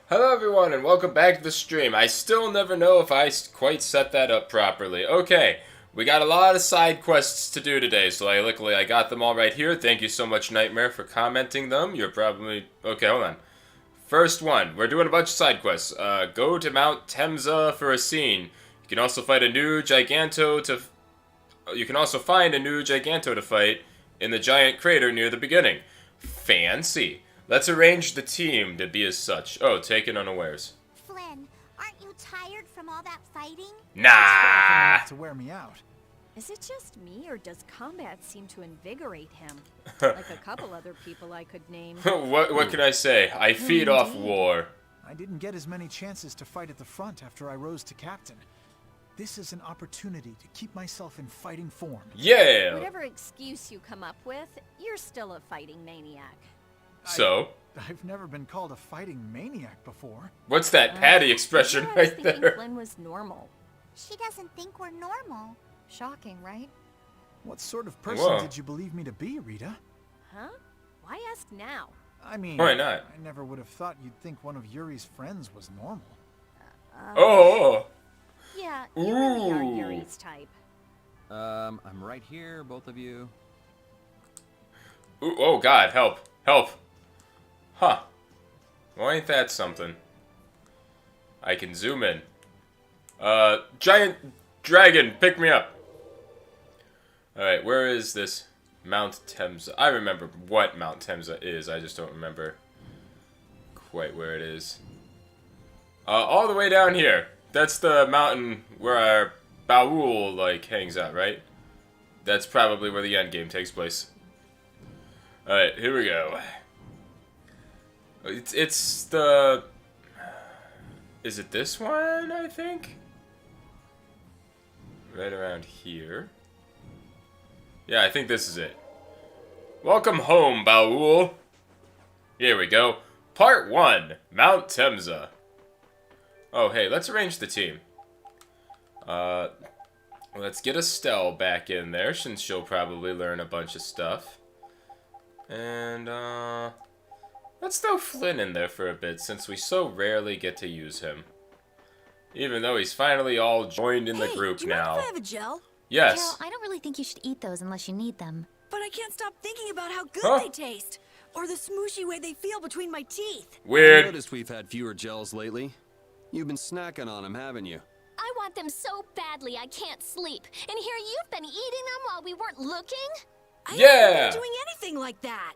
Hello everyone and welcome back to the stream. I still never know if I quite set that up properly. Okay, we got a lot of side quests to do today, so luckily I got them all right here. Thank you so much, Nightmare, for commenting them. You're probably... Okay, hold on. First one, we're doing a bunch of side quests. Go to Mount Temsa for a scene. You can also fight a new Giganto to... You can also find a new Giganto to fight in the giant crater near the beginning. Fancy. Let's arrange the team to be as such. Oh, taken unawares. Flynn, aren't you tired from all that fighting? Nah. To wear me out. Is it just me, or does combat seem to invigorate him? Like a couple other people I could name. What can I say? I feed off war. I didn't get as many chances to fight at the front after I rose to captain. This is an opportunity to keep myself in fighting form. Yeah. Whatever excuse you come up with, you're still a fighting maniac. So? I've never been called a fighting maniac before. What's that Patty expression I was right thinking there? Flynn was normal. She doesn't think we're normal. Shocking, right? What sort of person Whoa. did you believe me to be, Rita? Huh? Why ask now? I mean, Why not? I never would have thought you'd think one of Yuri's friends was normal. Oh. Yeah, you really are Ooh. Yuri's type. I'm right here, both of you. Ooh, oh God, help. Help. Huh. Well, ain't that something? I can zoom in. Giant dragon, pick me up. Alright, where is this Mount Temsa? I remember what Mount Temsa is, I just don't remember quite where it is. All the way down here. That's the mountain where our Baul, hangs out, right? That's probably where the end game takes place. Alright, here we go. It's the... Is it this one, I think? Right around here. Yeah, I think this is it. Welcome home, Baul. Here we go. Part 1, Mount Temsa. Oh, hey, let's arrange the team. Let's get Estelle back in there, since she'll probably learn a bunch of stuff. And, let's throw Flynn in there for a bit, since we so rarely get to use him. Even though he's finally all joined in the group do you mind now. if I have a gel? Yes. Carol, I don't really think you should eat those unless you need them. But I can't stop thinking about how good Huh? they taste. Or the smooshy way they feel between my teeth. I Weird. noticed we've had fewer gels lately. You've been snacking on them, haven't you? I want them so badly I can't sleep. And here you've been eating them while we weren't looking? I Yeah. haven't been doing anything like that.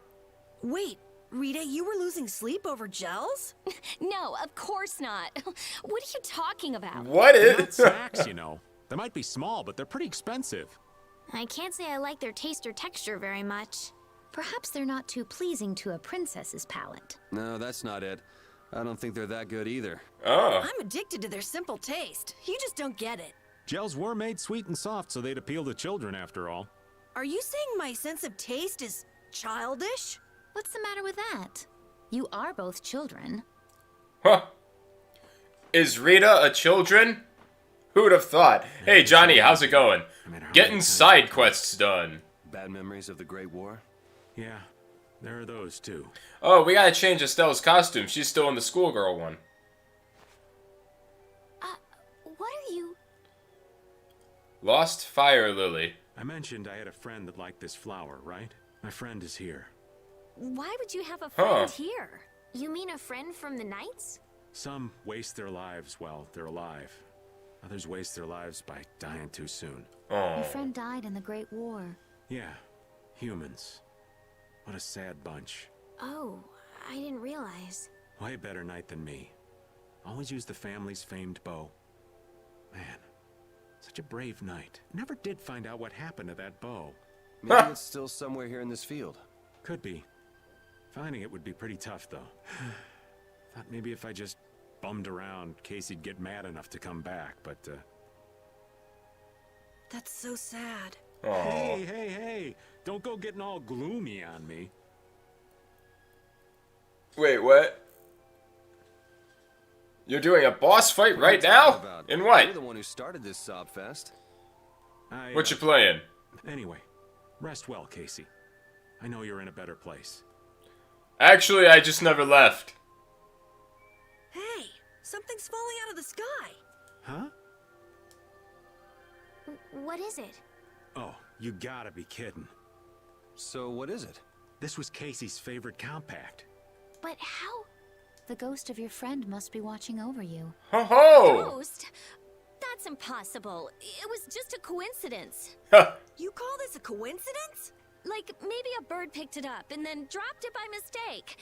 Wait, Rita, you were losing sleep over gels? No, of course not. What are you talking about? What They're not is... snacks, you know. They might be small, but they're pretty expensive. I can't say I like their taste or texture very much. Perhaps they're not too pleasing to a princess's palate. No, that's not it. I don't think they're that good either. Oh. I'm addicted to their simple taste. You just don't get it. Gels were made sweet and soft, so they'd appeal to children after all. Are you saying my sense of taste is childish? What's the matter with that? You are both children. Huh. Is Rita a children? Who'd have thought? Hey, Johnny, how's it going? Getting side quests done. Bad memories of the Great War? Yeah, there are those too. Oh, we gotta change Estelle's costume. She's still in the schoolgirl one. What are you... Lost Fire Lily. I mentioned I had a friend that liked this flower, right? My friend is here. Why would you have a friend Huh. here? You mean a friend from the Knights? Some waste their lives while they're alive. Others waste their lives by dying too soon. Oh. Your friend died in the Great War. Yeah, humans. What a sad bunch. Oh, I didn't realize. Way better knight than me. Always used the family's famed bow. Man, such a brave knight. Never did find out what happened to that bow. Maybe it's still somewhere here in this field. Could be. Finding it would be pretty tough, though. Thought maybe if I just bummed around, Casey'd get mad enough to come back, but, That's so sad. Oh. Hey! Don't go getting all gloomy on me. Wait, what? You're doing a boss fight right What are you talking now? about? In what? You're the one who started this sob fest. What you playing? Anyway, rest well, Casey. I know you're in a better place. Actually, I just never left. Hey, something's falling out of the sky. Huh? What is it? Oh, you gotta be kidding. So what is it? This was Casey's favorite compact. But how? The ghost of your friend must be watching over you. Ho ho! Ghost? That's impossible. It was just a coincidence. You call this a coincidence? Like, maybe a bird picked it up and then dropped it by mistake.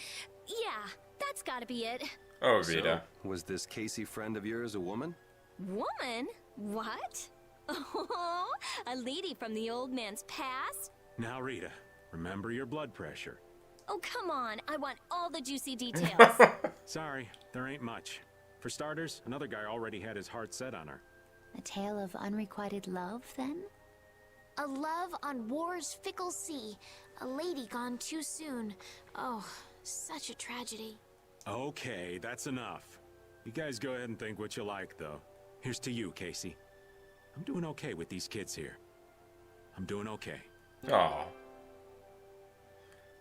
Yeah, that's gotta be it. Oh, Rita. So, was this Casey friend of yours a woman? Woman? What? Oh, a lady from the old man's past? Now, Rita, remember your blood pressure. Oh, come on. I want all the juicy details. Sorry, there ain't much. For starters, another guy already had his heart set on her. A tale of unrequited love, then? A love on war's fickle sea. A lady gone too soon. Oh, such a tragedy. Okay, that's enough. You guys go ahead and think what you like, though. Here's to you, Casey. I'm doing okay with these kids here. I'm doing okay. Aw.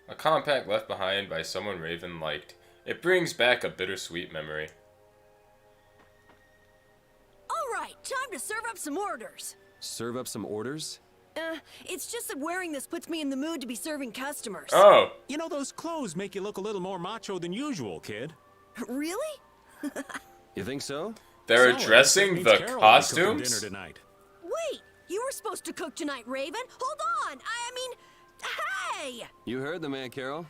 A compact left behind by someone Raven liked. It brings back a bittersweet memory. All right, time to serve up some orders. Serve up some orders? It's just that wearing this puts me in the mood to be serving customers. Oh! You know, those clothes make you look a little more macho than usual, kid. Really? You think so? They're So, addressing that means the Carol will be cooking costumes? dinner tonight. Wait, you were supposed to cook tonight, Raven. Hold on. I mean, hey! You heard the man, Carol.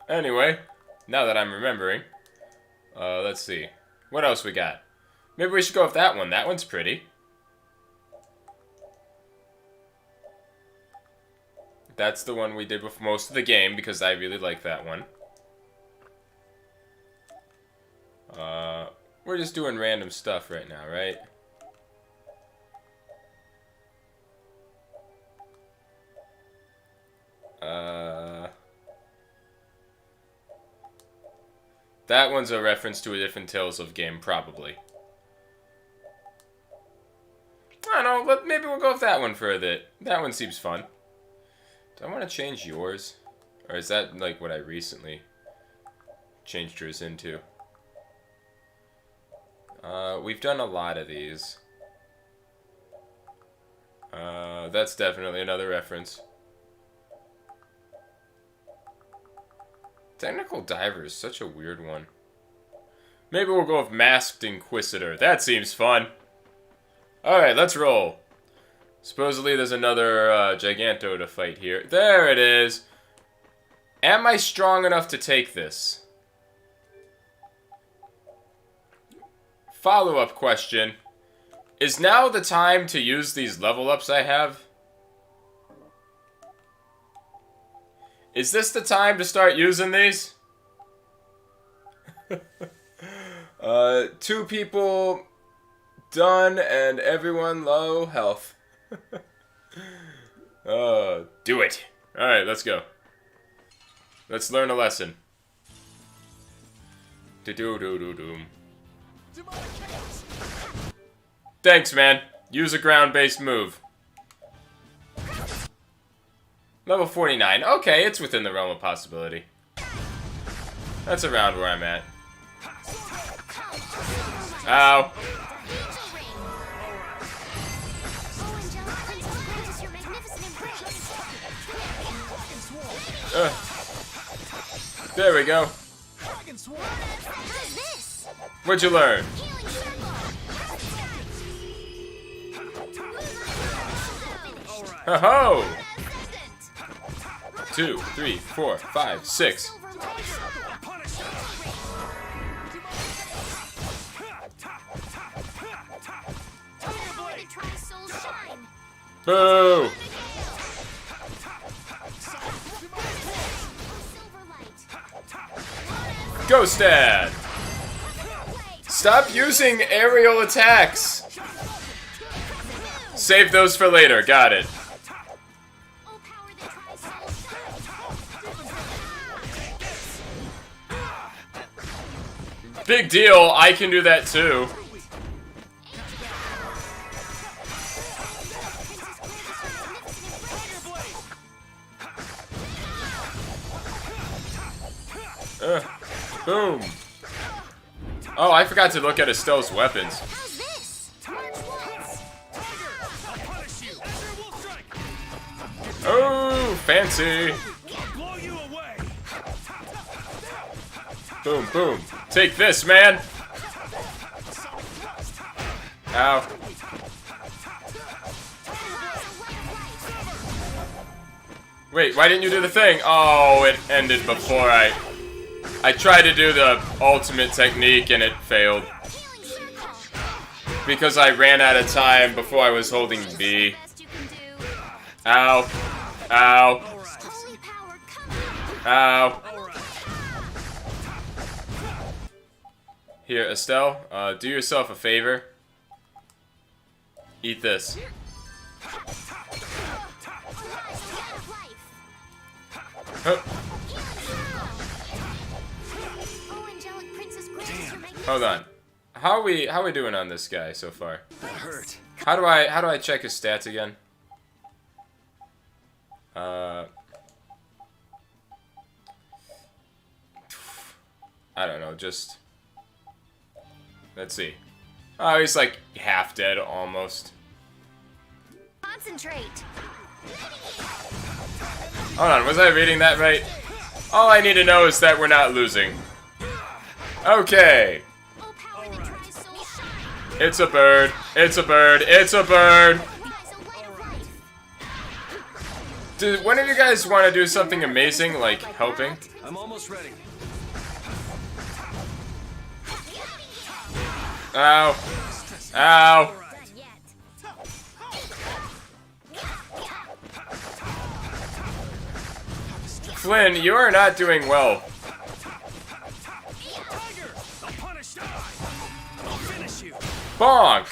Anyway, now that I'm remembering, let's see. What else we got? Maybe we should go with that one. That one's pretty. That's the one we did with most of the game because I really like that one. We're just doing random stuff right now, right? That one's a reference to a different Tales of game, probably. I don't know, maybe we'll go with that one for a bit. That one seems fun. Do I want to change yours? Or is that like what I recently changed yours into? We've done a lot of these. That's definitely another reference. Technical Diver is such a weird one. Maybe we'll go with Masked Inquisitor. That seems fun. Alright, let's roll. Supposedly there's another Giganto to fight here. There it is. Am I strong enough to take this? Follow-up question. Is now the time to use these level ups I have? Is this the time to start using these? 2 people done and everyone low health. Do it. Alright, let's go. Let's learn a lesson. Do-do-do-do-doom. Thanks, man. Use a ground-based move. Level 49. Okay, it's within the realm of possibility. That's around where I'm at. Ow. There we go. What'd you learn? Ho-ho! 2, 3, 4, 5, 6. Boo! Ghost Dad! Stop using aerial attacks! Save those for later, got it. Big deal, I can do that too. Boom. Oh, I forgot to look at Estelle's weapons. How's this? March once. Oh, fancy. Boom, boom. Take this, man. Ow. Wait, why didn't you do the thing? Oh, it ended before I tried to do the ultimate technique and it failed. Because I ran out of time before I was holding B. Ow. Ow. Ow. Here, Estelle, do yourself a favor. Eat this. Oh. Hold on. How are we doing on this guy so far? That hurt. How do I check his stats again? I don't know, just let's see. Oh, he's like half dead almost. Concentrate. Hold on, was I reading that right? All I need to know is that we're not losing. Okay. It's a bird. It's a bird. It's a bird. Do one of you guys want to do something amazing, like helping? I'm almost ready. Ow. Ow. Flynn, you are not doing well. Bonk!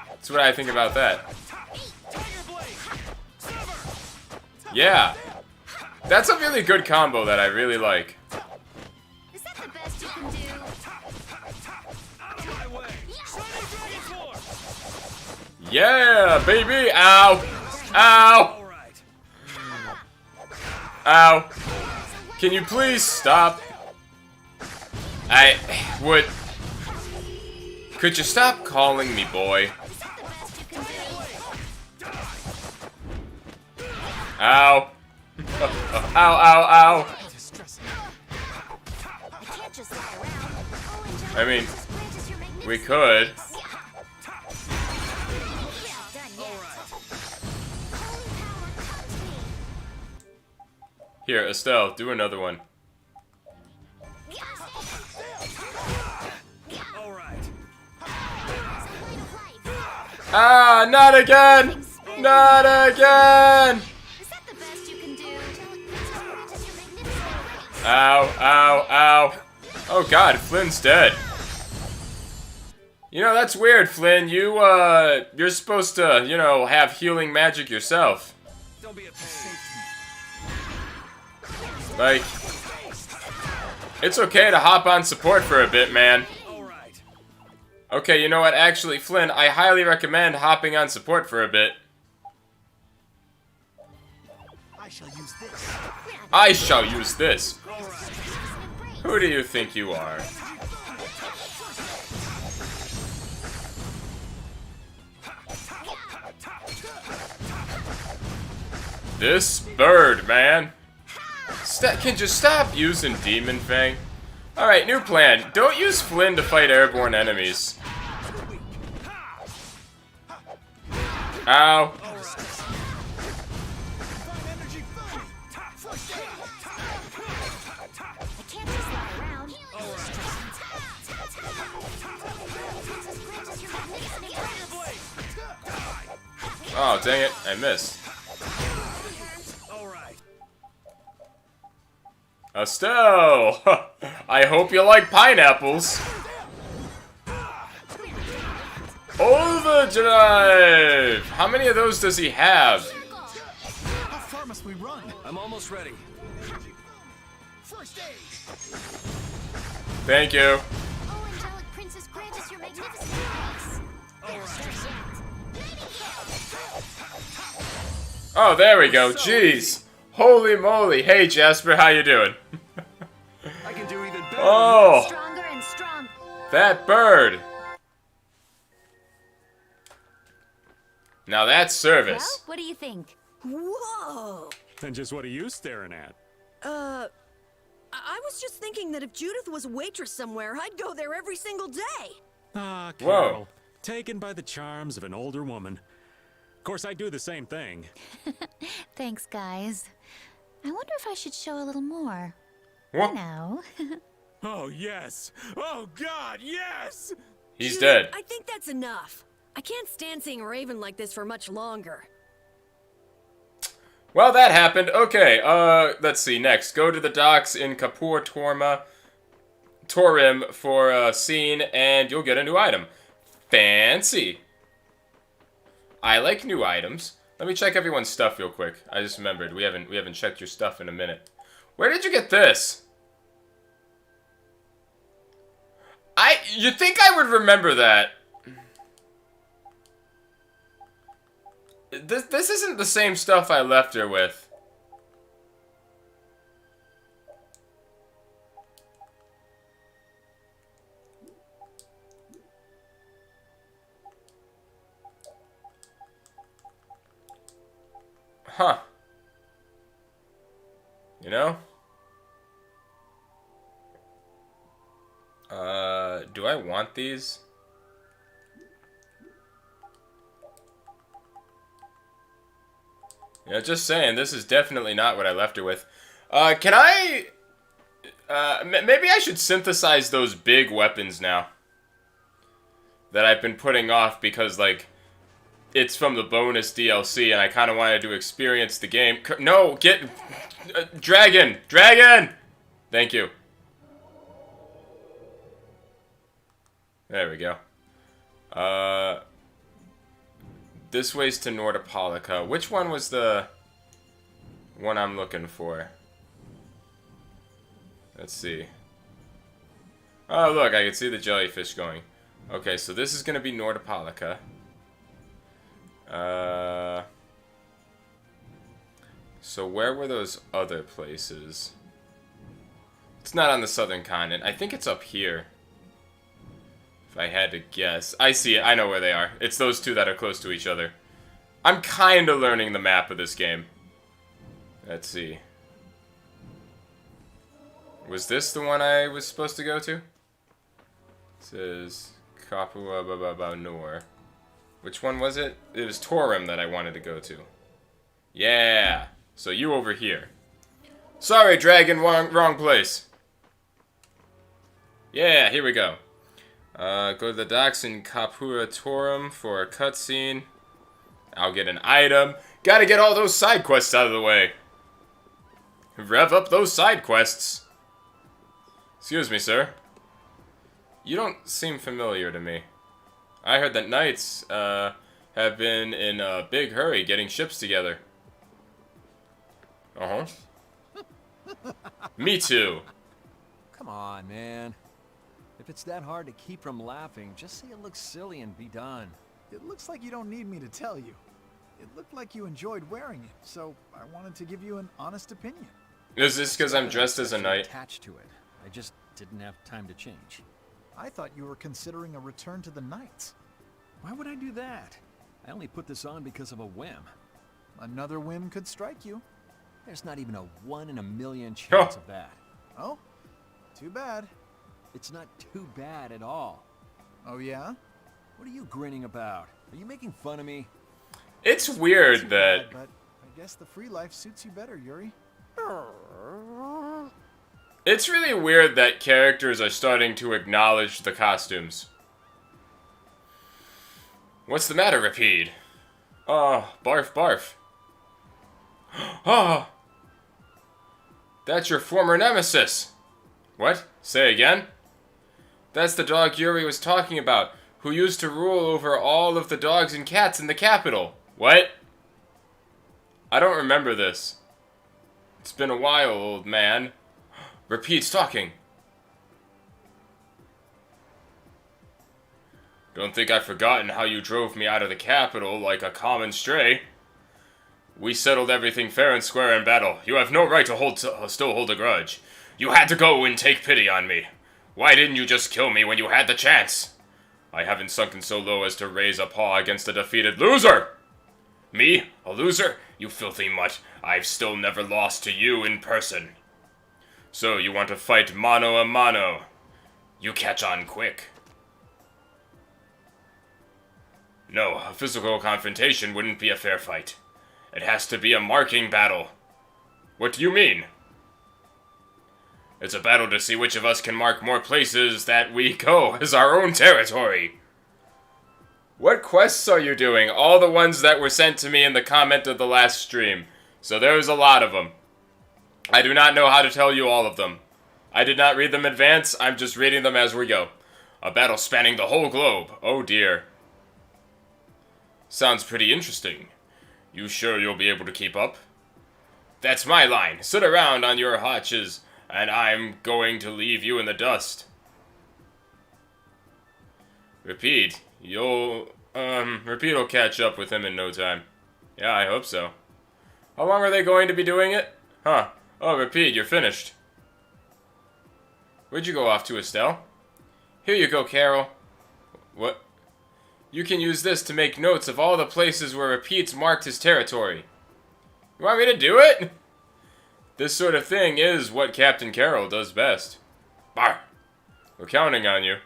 That's what I think about that. Yeah. That's a really good combo that I really like. Is that the best you can do? Yeah, baby! Ow! Ow! Ow! Can you please stop? I would... Could you stop calling me boy? Ow! Ow, ow, ow! I mean, we could. Here, Estelle, do another one. Ah, not again! Not again! Ow, ow, ow. Oh god, Flynn's dead. You know, that's weird, Flynn. You're supposed to, you know, have healing magic yourself. Don't be a pain. Like, it's okay to hop on support for a bit, man. Okay, you know what? Actually, Flynn, I highly recommend hopping on support for a bit. I shall use this. I shall use this. Who do you think you are? This bird, man. Can you stop using Demon Fang? Alright, new plan. Don't use Flynn to fight airborne enemies. Ow. Oh, dang it. I missed. Estelle! I hope you like pineapples. Overdrive! How many of those does he have? How far must we run? I'm almost ready. First aid. Thank you. Oh, angelic princess, grant us your magnificent grace. Oh, there we go. Jeez. Holy moly. Hey, Jasper, how you doing? I can do even better. Oh! Stronger and strong. That bird! Now that's service. Well, what do you think? Whoa! Then just what are you staring at? I was just thinking that if Judith was a waitress somewhere, I'd go there every single day. Ah, Whoa. Carol. Taken by the charms of an older woman. Of course, I do the same thing. Thanks, guys. I wonder if I should show a little more. What? You know. Oh, yes! Oh, God, yes! He's Judith, dead. I think that's enough. I can't stand seeing Raven like this for much longer. Well, that happened. Okay, let's see. Next, go to the docks in Kapur Torim for a scene, and you'll get a new item. Fancy. I like new items. Let me check everyone's stuff real quick. I just remembered we haven't checked your stuff in a minute. Where did you get this? You'd think I would remember that. This isn't the same stuff I left her with. Huh. You know? Do I want these? Yeah, just saying, this is definitely not what I left her with. Can I... maybe I should synthesize those big weapons now. That I've been putting off because, like, it's from the bonus DLC and I kind of wanted to experience the game. No, get... Dragon! Dragon! Thank you. There we go. This way's to Nordopolica. Which one was the one I'm looking for? Let's see. Oh, look, I can see the jellyfish going. Okay, so this is going to be Nordopolica. So where were those other places? It's not on the southern continent. I think it's up here. If I had to guess. I see it. I know where they are. It's those two that are close to each other. I'm kind of learning the map of this game. Let's see. Was this the one I was supposed to go to? It says Kapua Nor. Which one was it? It was Torim that I wanted to go to. Yeah. So you over here. Sorry, dragon. Wrong place. Yeah, here we go. Go to the docks in Kapura Torum for a cutscene. I'll get an item. Gotta get all those side quests out of the way. Rev up those side quests. Excuse me, sir. You don't seem familiar to me. I heard that knights have been in a big hurry getting ships together. Uh-huh. Me too. Come on, man. If it's that hard to keep from laughing, just say it looks silly and be done. It looks like you don't need me to tell you. It looked like you enjoyed wearing it, so I wanted to give you an honest opinion. Is this because I'm dressed as a knight? Attached to it. I just didn't have time to change. I thought you were considering a return to the Knights. Why would I do that? I only put this on because of a whim. Another whim could strike you. There's not even a 1 in a million chance of that. Oh, too bad. It's not too bad at all. Oh yeah? What are you grinning about? Are you making fun of me? It's weird that... But I guess the free life suits you better, Yuri. It's really weird that characters are starting to acknowledge the costumes. What's the matter, Rapide? Oh, barf barf. Oh! That's your former nemesis! What? Say again? That's the dog Yuri was talking about, who used to rule over all of the dogs and cats in the capital. What? I don't remember this. It's been a while, old man. Rapide's talking. Don't think I've forgotten how you drove me out of the capital like a common stray. We settled everything fair and square in battle. You have no right to still hold a grudge. You had to go and take pity on me. Why didn't you just kill me when you had the chance? I haven't sunken so low as to raise a paw against a defeated loser! Me? A loser? You filthy mutt. I've still never lost to you in person. So, you want to fight mano a mano? You catch on quick. No, a physical confrontation wouldn't be a fair fight. It has to be a marking battle. What do you mean? It's a battle to see which of us can mark more places that we go as our own territory. What quests are you doing? All the ones that were sent to me in the comment of the last stream. So there's a lot of them. I do not know how to tell you all of them. I did not read them in advance, I'm just reading them as we go. A battle spanning the whole globe. Oh dear. Sounds pretty interesting. You sure you'll be able to keep up? That's my line. Sit around on your haunches, and I'm going to leave you in the dust. Repeat. Repeat will catch up with him in no time. Yeah, I hope so. How long are they going to be doing it? Huh. Oh, Repeat, you're finished. Where'd you go off to, Estelle? Here you go, Carol. What? You can use this to make notes of all the places where Repeat's marked his territory. You want me to do it? This sort of thing is what Captain Carol does best. Bar. We're counting on you.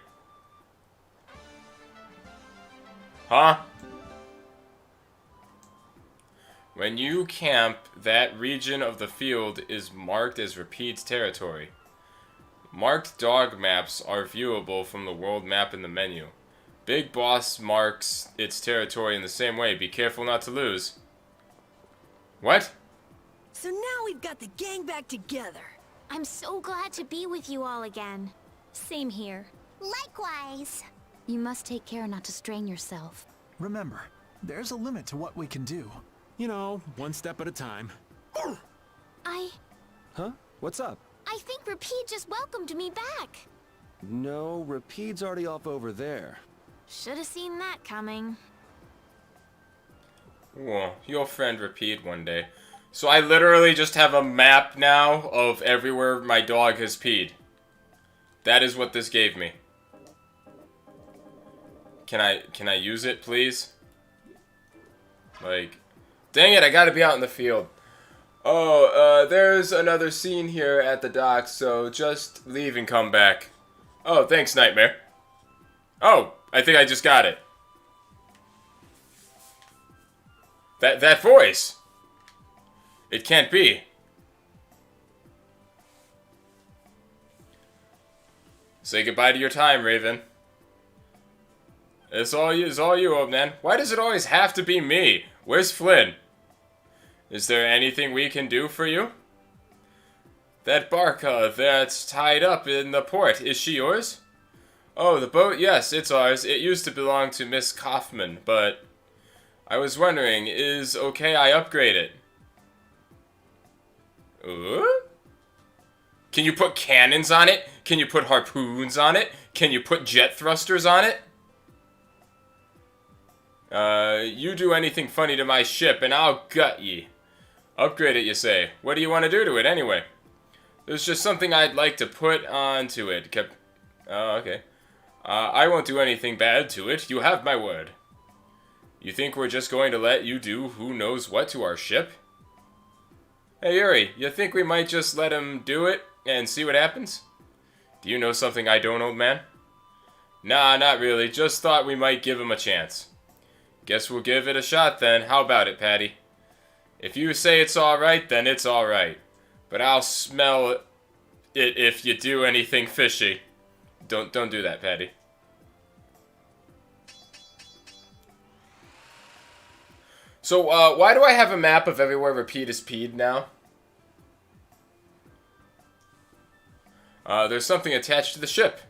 Huh? When you camp, that region of the field is marked as Repeat's territory. Marked dog maps are viewable from the world map in the menu. Big Boss marks its territory in the same way. Be careful not to lose. What? So now we've got the gang back together. I'm so glad to be with you all again. Same here. Likewise. You must take care not to strain yourself. Remember, there's a limit to what we can do. You know, one step at a time. Huh? What's up? I think Repeat just welcomed me back. No, Repeat's already off over there. Should have seen that coming. Whoa, your friend Repeat one day. So I literally just have a map now of everywhere my dog has peed. That is what this gave me. Can I use it, please? Like, dang it, I gotta be out in the field. Oh, there's another scene here at the docks, so just leave and come back. Oh, thanks, Nightmare. Oh, I think I just got it. That voice! It can't be. Say goodbye to your time, Raven. It's all you, old man. Why does it always have to be me? Where's Flynn? Is there anything we can do for you? That barca that's tied up in the port, is she yours? Oh, the boat? Yes, it's ours. It used to belong to Miss Kaufman, but I was wondering, is okay I upgrade it? Can you put cannons on it? Can you put harpoons on it? Can you put jet thrusters on it? You do anything funny to my ship and I'll gut ye. Upgrade it, you say. What do you want to do to it, anyway? There's just something I'd like to put onto it. Oh, okay. I won't do anything bad to it. You have my word. You think we're just going to let you do who knows what to our ship? Hey, Yuri, you think we might just let him do it and see what happens? Do you know something I don't, old man? Nah, not really. Just thought we might give him a chance. Guess we'll give it a shot then. How about it, Patty? If you say it's alright, then it's alright. But I'll smell it if you do anything fishy. Don't do that, Patty. So, why do I have a map of everywhere Repeat is peed now? There's something attached to the ship.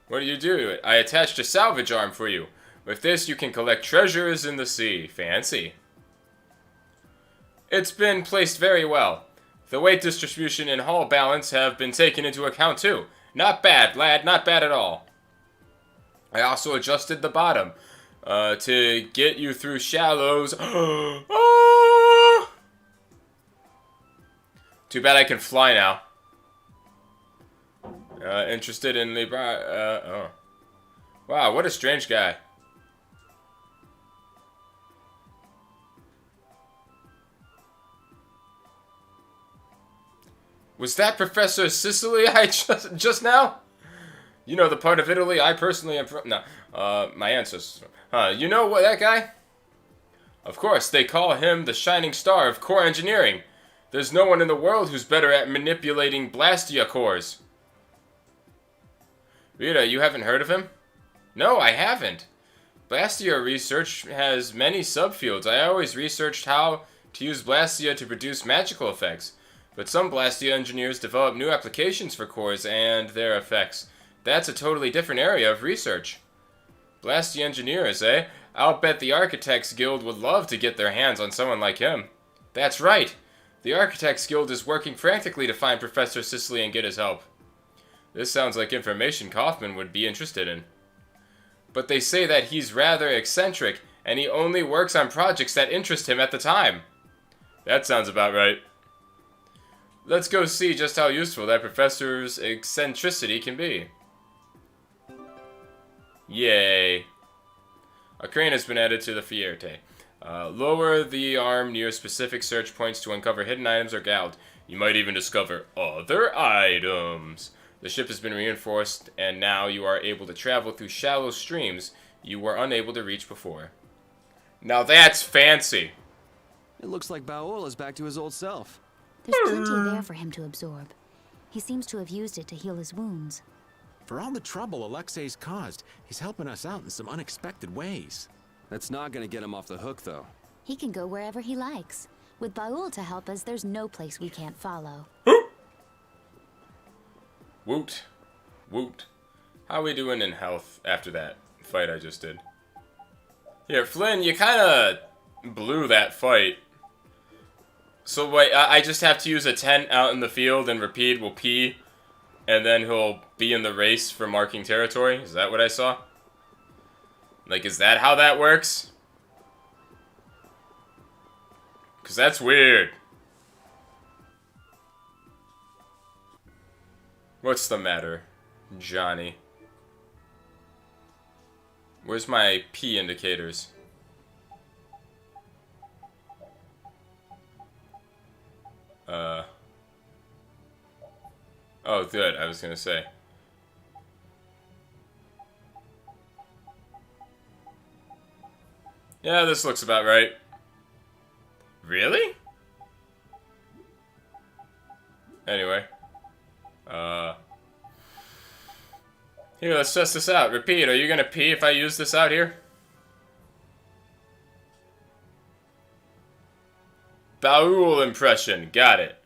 What do you do to it? I attached a salvage arm for you. With this, you can collect treasures in the sea. Fancy. It's been placed very well. The weight distribution and hull balance have been taken into account too. Not bad, lad. Not bad at all. I also adjusted the bottom to get you through shallows. Too bad I can fly now. Interested in the... oh. Wow, what a strange guy. Was that Professor Sicily I just now? You know the part of Italy I personally am from? No, my ancestors. You know what, that guy? Of course, they call him the shining star of core engineering. There's no one in the world who's better at manipulating Blastia cores. Rita, you haven't heard of him? No, I haven't. Blastia research has many subfields. I always researched how to use Blastia to produce magical effects. But some Blastia engineers develop new applications for cores and their effects. That's a totally different area of research. Blastia engineers, eh? I'll bet the Architects Guild would love to get their hands on someone like him. That's right. The Architects Guild is working frantically to find Professor Sicily and get his help. This sounds like information Kaufman would be interested in. But they say that he's rather eccentric, and he only works on projects that interest him at the time. That sounds about right. Let's go see just how useful that professor's eccentricity can be. Yay. A crane has been added to the Fierte. Lower the arm near specific search points to uncover hidden items or gold. You might even discover other items. The ship has been reinforced, and now you are able to travel through shallow streams you were unable to reach before. Now that's fancy. It looks like Baol is back to his old self. There's plenty there for him to absorb. He seems to have used it to heal his wounds. For all the trouble Alexei's caused, he's helping us out in some unexpected ways. That's not gonna get him off the hook, though. He can go wherever he likes. With Baul to help us, there's no place we can't follow. Woot. Woot. How we doing in health after that fight I just did? Here, Flynn, you kinda blew that fight. So wait, I just have to use a tent out in the field and Rapide will pee, and then he'll be in the race for marking territory? Is that what I saw? Like, is that how that works? Because that's weird. What's the matter, Johnny? Where's my P indicators? Oh, good, I was gonna say. Yeah, this looks about right. Really? Anyway. Here, let's test this out. Repeat, are you gonna pee if I use this out here? Baul impression, got it.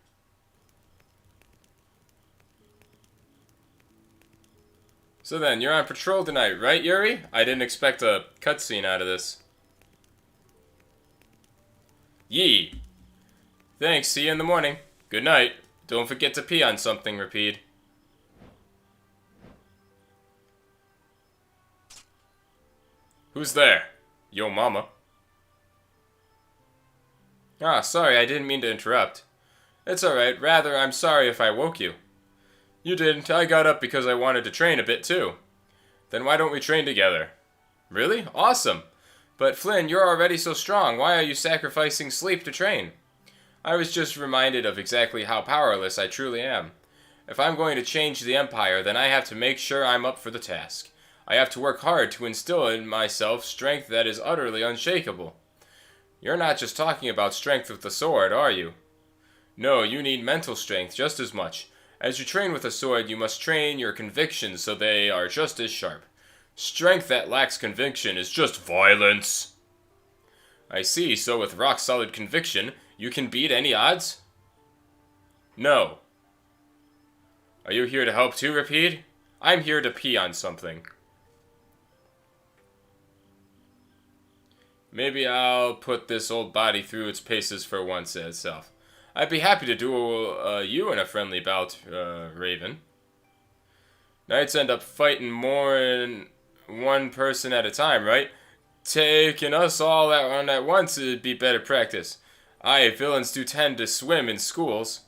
So then, you're on patrol tonight, right, Yuri? I didn't expect a cutscene out of this. Yee. Thanks, see you in the morning. Good night. Don't forget to pee on something, Rapide. Who's there? Yo mama. Ah, sorry, I didn't mean to interrupt. It's alright, rather, I'm sorry if I woke you. You didn't. I got up because I wanted to train a bit too. Then why don't we train together? Really? Awesome. But Flynn, you're already so strong. Why are you sacrificing sleep to train? I was just reminded of exactly how powerless I truly am. If I'm going to change the Empire, then I have to make sure I'm up for the task. I have to work hard to instill in myself strength that is utterly unshakable. You're not just talking about strength with the sword, are you? No, you need mental strength just as much. As you train with a sword, you must train your convictions so they are just as sharp. Strength that lacks conviction is just violence. I see, so with rock-solid conviction, you can beat any odds? No. Are you here to help too, Rapide? I'm here to pee on something. Maybe I'll put this old body through its paces for once itself. I'd be happy to duel you in a friendly bout, Raven. Knights end up fighting more than one person at a time, right? Taking us all on at once would be better practice. Aye, villains do tend to swim in schools.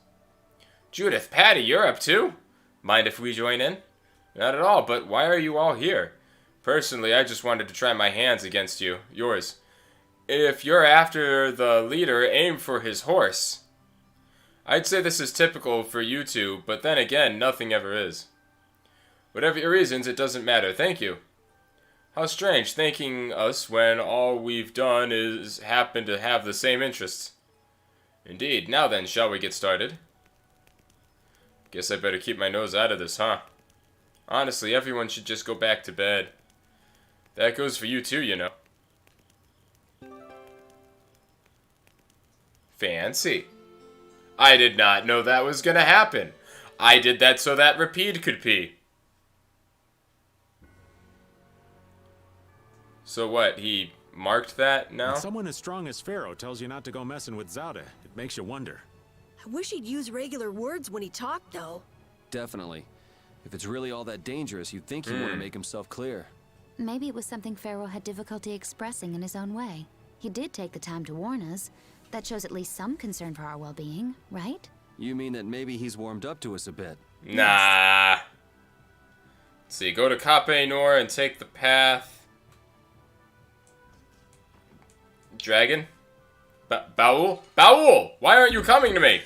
Judith, Patty, you're up too? Mind if we join in? Not at all, but why are you all here? Personally, I just wanted to try my hands against yours. If you're after the leader, aim for his horse. I'd say this is typical for you two, but then again, nothing ever is. Whatever your reasons, it doesn't matter. Thank you. How strange, thanking us when all we've done is happen to have the same interests. Indeed. Now then, shall we get started? Guess I better keep my nose out of this, huh? Honestly, everyone should just go back to bed. That goes for you too, you know. Fancy. I did not know that was gonna happen. I did that so that Rapide could pee. So what, he marked that now? When someone as strong as Pharaoh tells you not to go messing with Zauda, it makes you wonder. I wish he'd use regular words when he talked, though. Definitely. If it's really all that dangerous, you'd think he'd want to make himself clear. Maybe it was something Pharaoh had difficulty expressing in his own way. He did take the time to warn us. That shows at least some concern for our well-being, right? You mean that maybe he's warmed up to us a bit? Nah. Let's see, go to Cape Nor and take the path. Dragon? Baul? Baul! Why aren't you coming to me?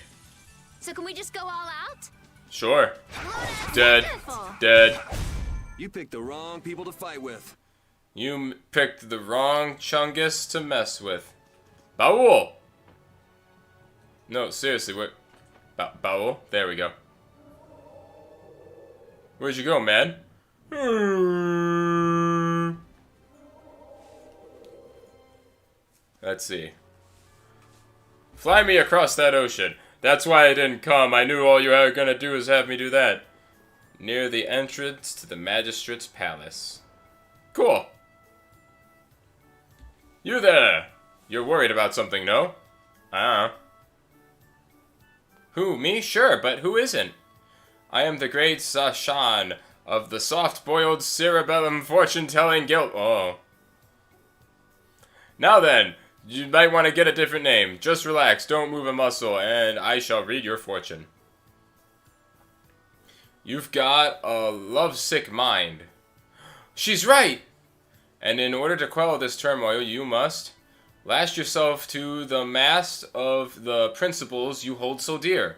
So can we just go all out? Sure. Oh, Dead. wonderful. Dead. You picked the wrong people to fight with. You picked the wrong Chungus to mess with. Baul! No, seriously, what? Baul? There we go. Where'd you go, man? Let's see. Fly me across that ocean. That's why I didn't come. I knew all you were gonna do is have me do that. Near the entrance to the Magistrate's Palace. Cool. You there. You're worried about something, no? Who, me? Sure, but who isn't? I am the great Sashan of the soft-boiled cerebellum fortune-telling guild. Oh. Now then, you might want to get a different name. Just relax, don't move a muscle, and I shall read your fortune. You've got a lovesick mind. She's right! And in order to quell this turmoil, you must lash yourself to the mast of the principles you hold so dear.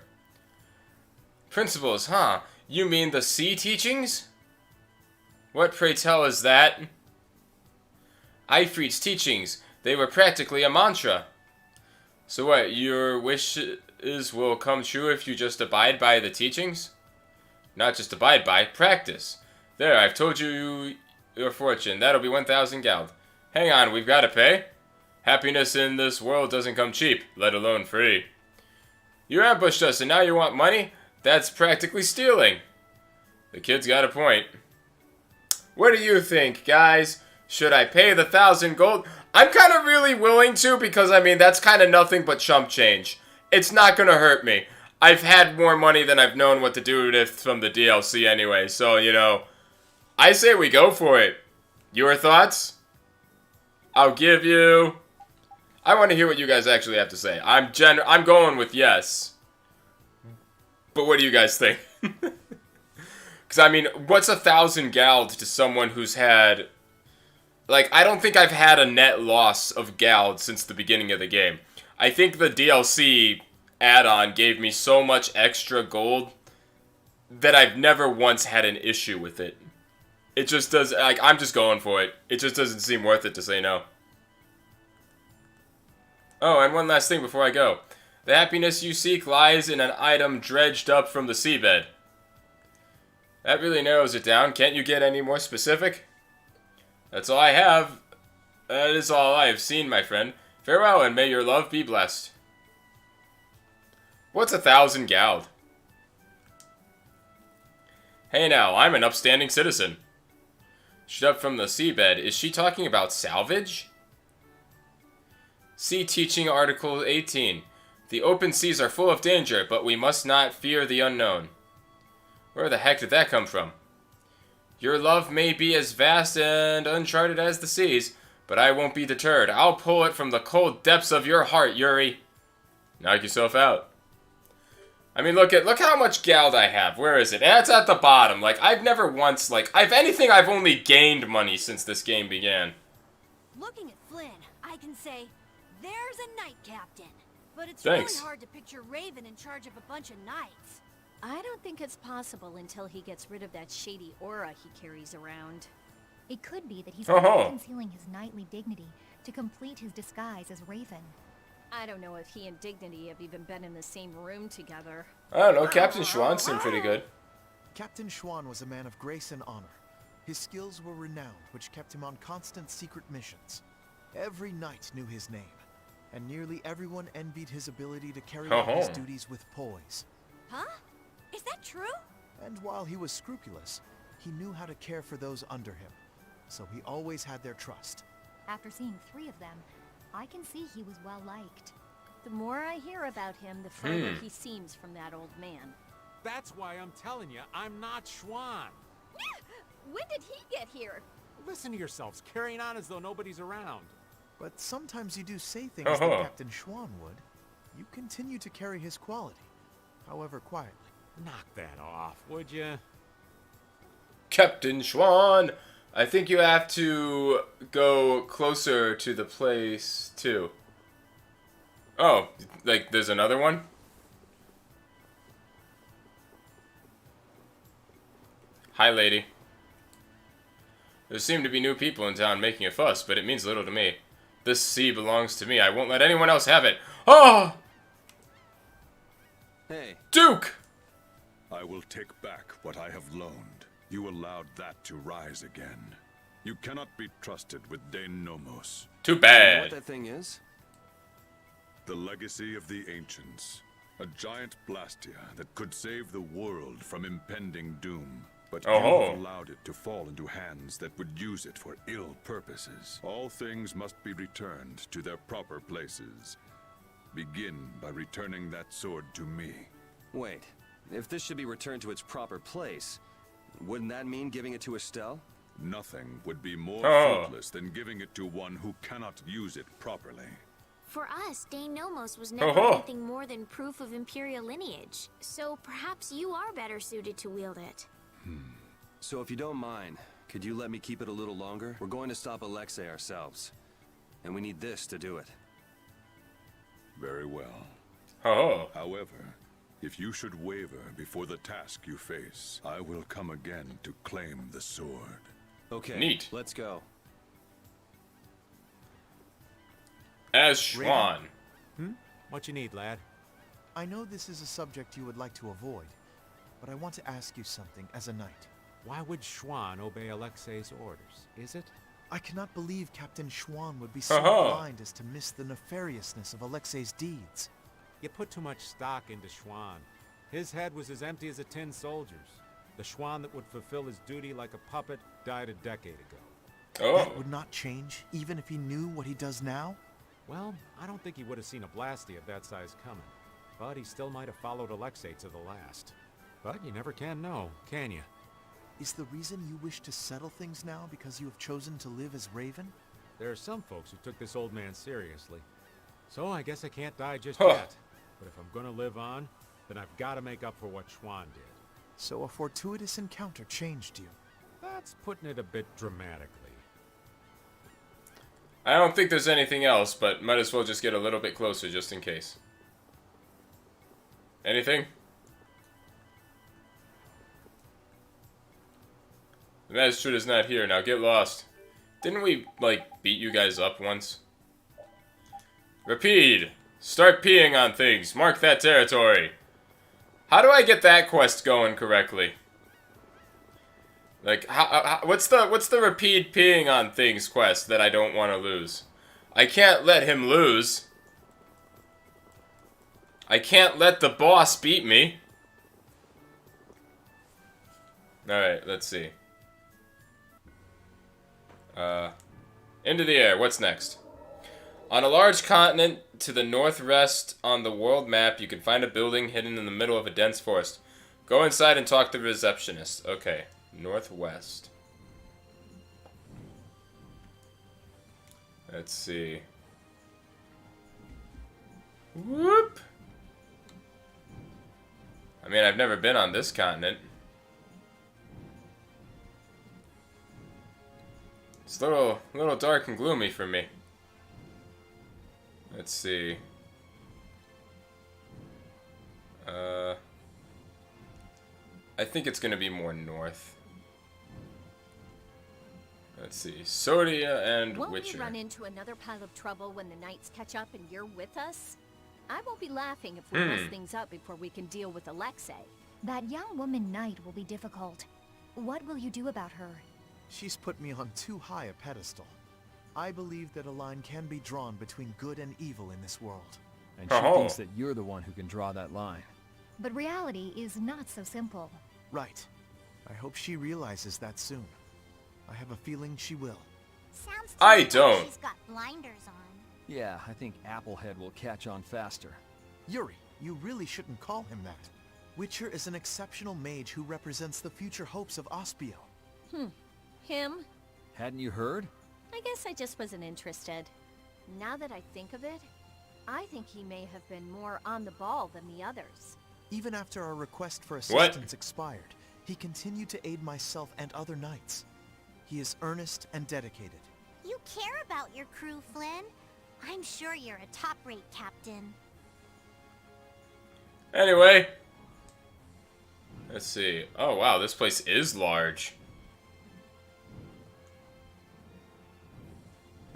Principles, huh? You mean the sea teachings? What, pray tell, is that? Ifrit's teachings. They were practically a mantra. So what, your wishes will come true if you just abide by the teachings? Not just abide by, practice. There, I've told you your fortune. That'll be 1,000 gald. Hang on, we've got to pay? Happiness in this world doesn't come cheap, let alone free. You ambushed us and now you want money? That's practically stealing. The kid's got a point. What do you think, guys? Should I pay the 1,000 gold? I'm kind of really willing to because, I mean, that's kind of nothing but chump change. It's not going to hurt me. I've had more money than I've known what to do with from the DLC anyway, so, you know, I say we go for it. Your thoughts? I'll give you... I want to hear what you guys actually have to say. I'm going with yes. But what do you guys think? Because, I mean, what's 1,000 gald to someone who's had... Like, I don't think I've had a net loss of gald since the beginning of the game. I think the DLC add-on gave me so much extra gold that I've never once had an issue with it. It just does, like, I'm just going for it. It just doesn't seem worth it to say no. Oh, and one last thing before I go. The happiness you seek lies in an item dredged up from the seabed. That really narrows it down. Can't you get any more specific? That's all I have. That is all I have seen, my friend. Farewell, and may your love be blessed. What's 1,000 gald? Hey now, I'm an upstanding citizen. Shut up from the seabed. Is she talking about salvage? See Teaching Article 18. The open seas are full of danger, but we must not fear the unknown. Where the heck did that come from? Your love may be as vast and uncharted as the seas, but I won't be deterred. I'll pull it from the cold depths of your heart, Yuri. Knock yourself out. I mean, look how much Gald I have. Where is it? And it's at the bottom. Like, I've never once, like, if anything, I've only gained money since this game began. Looking at Flynn, I can say, there's a knight captain. But it's Thanks. really hard to picture Raven in charge of a bunch of knights. I don't think it's possible until he gets rid of that shady aura he carries around. It could be that he's Oh. concealing his knightly dignity to complete his disguise as Raven. I don't know if he and Dignity have even been in the same room together. I don't know. Captain Schwan seemed pretty good. Captain Schwan was a man of grace and honor. His skills were renowned, which kept him on constant secret missions. Every knight knew his name, and nearly everyone envied his ability to carry out his duties with poise. Huh? Is that true? And while he was scrupulous, he knew how to care for those under him, so he always had their trust. After seeing 3 of them, I can see he was well liked. The more I hear about him, the further he seems from that old man. That's why I'm telling you, I'm not Schwan. When did he get here? Listen to yourselves, carrying on as though nobody's around. But sometimes you do say things that Captain Schwan would. You continue to carry his quality, however quietly. Knock that off, would you? Captain Schwan! I think you have to go closer to the place, too. Oh, like, there's another one? Hi, lady. There seem to be new people in town making a fuss, but it means little to me. This sea belongs to me. I won't let anyone else have it. Oh! Hey. Duke! I will take back what I have loaned. You allowed that to rise again. You cannot be trusted with Dane Nomos. Too You know bad. what that thing is? The legacy of the ancients. A giant Blastia that could save the world from impending doom. But you have allowed it to fall into hands that would use it for ill purposes. All things must be returned to their proper places. Begin by returning that sword to me. Wait, if this should be returned to its proper place, wouldn't that mean giving it to Estelle? Nothing would be more fruitless than giving it to one who cannot use it properly. For us, Dane Nomos was never anything more than proof of Imperial lineage. So perhaps you are better suited to wield it. So if you don't mind, could you let me keep it a little longer? We're going to stop Alexei ourselves, and we need this to do it. Very well. However, if you should waver before the task you face, I will come again to claim the sword. Okay, neat. Let's go. As Schwan. What you need, lad? I know this is a subject you would like to avoid, but I want to ask you something as a knight. Why would Schwan obey Alexei's orders? Is it? I cannot believe Captain Schwan would be so blind as to miss the nefariousness of Alexei's deeds. You put too much stock into Schwan. His head was as empty as a tin soldier's. The Schwan that would fulfill his duty like a puppet died a decade ago. That would not change, even if he knew what he does now? Well, I don't think he would have seen a Blastia of that size coming. But he still might have followed Alexei to the last. But you never can know, can you? Is the reason you wish to settle things now because you have chosen to live as Raven? There are some folks who took this old man seriously. So I guess I can't die just yet. But if I'm gonna live on, then I've got to make up for what Schwan did. So a fortuitous encounter changed you. That's putting it a bit dramatically. I don't think there's anything else, but might as well just get a little bit closer just in case. Anything? The magistrate is not here. Now get lost. Didn't we, like, beat you guys up once? Repeat. Start peeing on things. Mark that territory. How do I get that quest going correctly? Like, what's the repeat peeing on things quest that I don't want to lose? I can't let him lose. I can't let the boss beat me. Alright, let's see. Into the air. What's next? On a large continent to the northwest on the world map, you can find a building hidden in the middle of a dense forest. Go inside and talk to the receptionist. Okay. Northwest. Let's see. Whoop! I mean, I've never been on this continent. It's a little dark and gloomy for me. Let's see. I think it's gonna be more north. Let's see. Sodia and Won't Witcher. we run into another pile of trouble when the knights catch up and you're with us? I won't be laughing if we mess things up before we can deal with Alexei. That young woman knight will be difficult. What will you do about her? She's put me on too high a pedestal. I believe that a line can be drawn between good and evil in this world. And she thinks that you're the one who can draw that line. But reality is not so simple. Right. I hope she realizes that soon. I have a feeling she will. Sounds I to me like don't. she's got blinders on. Yeah, I think Applehead will catch on faster. Yuri, you really shouldn't call him that. Witcher is an exceptional mage who represents the future hopes of Ospio. Him? Hadn't you heard? I guess I just wasn't interested. Now that I think of it, I think he may have been more on the ball than the others. Even after our request for assistance expired, he continued to aid myself and other knights. He is earnest and dedicated. You care about your crew, Flynn. I'm sure you're a top-rate captain. Anyway. Let's see. Oh, wow, this place is large.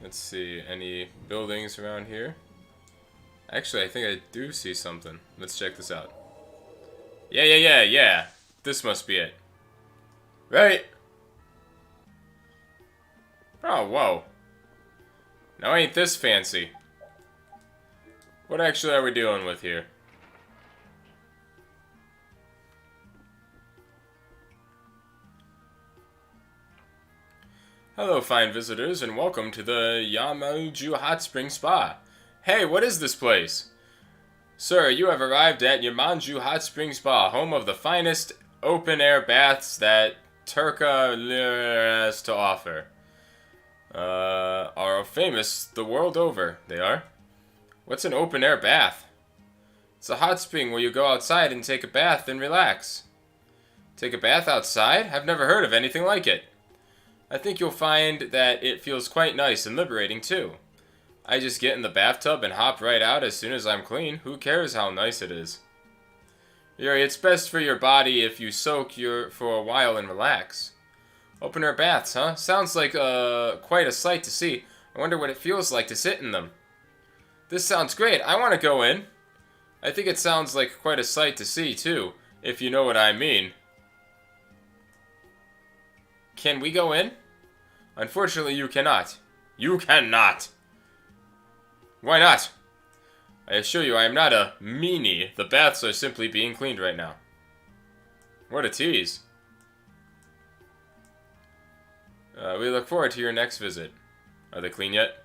Let's see. Any buildings around here? Actually, I think I do see something. Let's check this out. Yeah. This must be it. Right? Oh, whoa. Now ain't this fancy. What actually are we dealing with here? Hello, fine visitors, and welcome to the Yamanju Hot Spring Spa. Hey, what is this place? Sir, you have arrived at Yamanju Hot Spring Spa, home of the finest open-air baths that Turka has to offer. Are famous the world over, they are. What's an open-air bath? It's a hot spring where you go outside and take a bath and relax. Take a bath outside? I've never heard of anything like it. I think you'll find that it feels quite nice and liberating, too. I just get in the bathtub and hop right out as soon as I'm clean. Who cares how nice it is? Yuri, it's best for your body if you soak for a while and relax. Open-air baths, huh? Sounds like quite a sight to see. I wonder what it feels like to sit in them. This sounds great. I want to go in. I think it sounds like quite a sight to see, too, if you know what I mean. Can we go in? Unfortunately, you cannot. You cannot! Why not? I assure you, I am not a meanie. The baths are simply being cleaned right now. What a tease. We look forward to your next visit. Are they clean yet?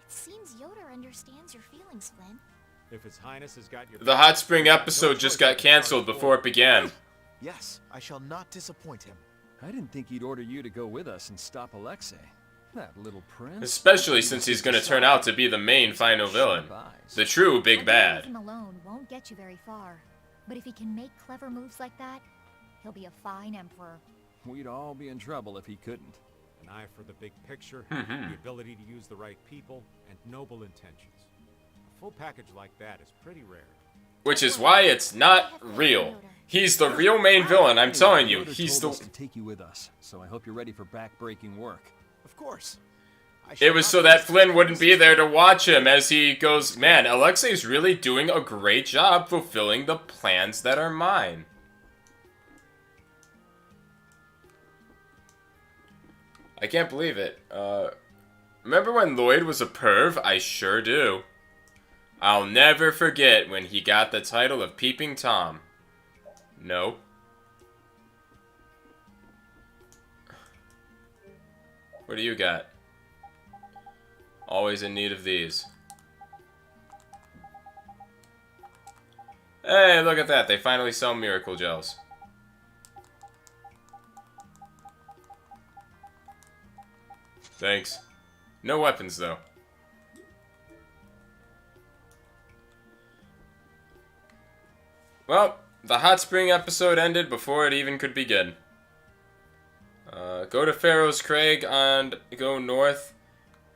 It seems Yoda understands your feelings, Flynn. If His Highness has got your... The hot spring episode just got cancelled before it began. Yes, I shall not disappoint him. I didn't think he'd order you to go with us and stop Alexei. That little prince. Especially since he's going to turn out to be the main final villain. The true big bad. Him alone won't get you very far. But if he can make clever moves like that, he'll be a fine emperor. We'd all be in trouble if he couldn't. An eye for the big picture, the ability to use the right people, and noble intentions. A full package like that is pretty rare. Which is why it's not real. He's the real main villain, I'm telling you. He's the... to take you with us, so I hope you're ready for back-breaking work. Of course. It was so that Flynn wouldn't be there to watch him as he goes, man, Alexei's really doing a great job fulfilling the plans that are mine. I can't believe it. Remember when Lloyd was a perv? I sure do. I'll never forget when he got the title of Peeping Tom. No. What do you got? Always in need of these. Hey, look at that. They finally sell miracle gels. Thanks. No weapons, though. Well, the hot spring episode ended before it even could begin. Go to Pharaoh's Crag and go north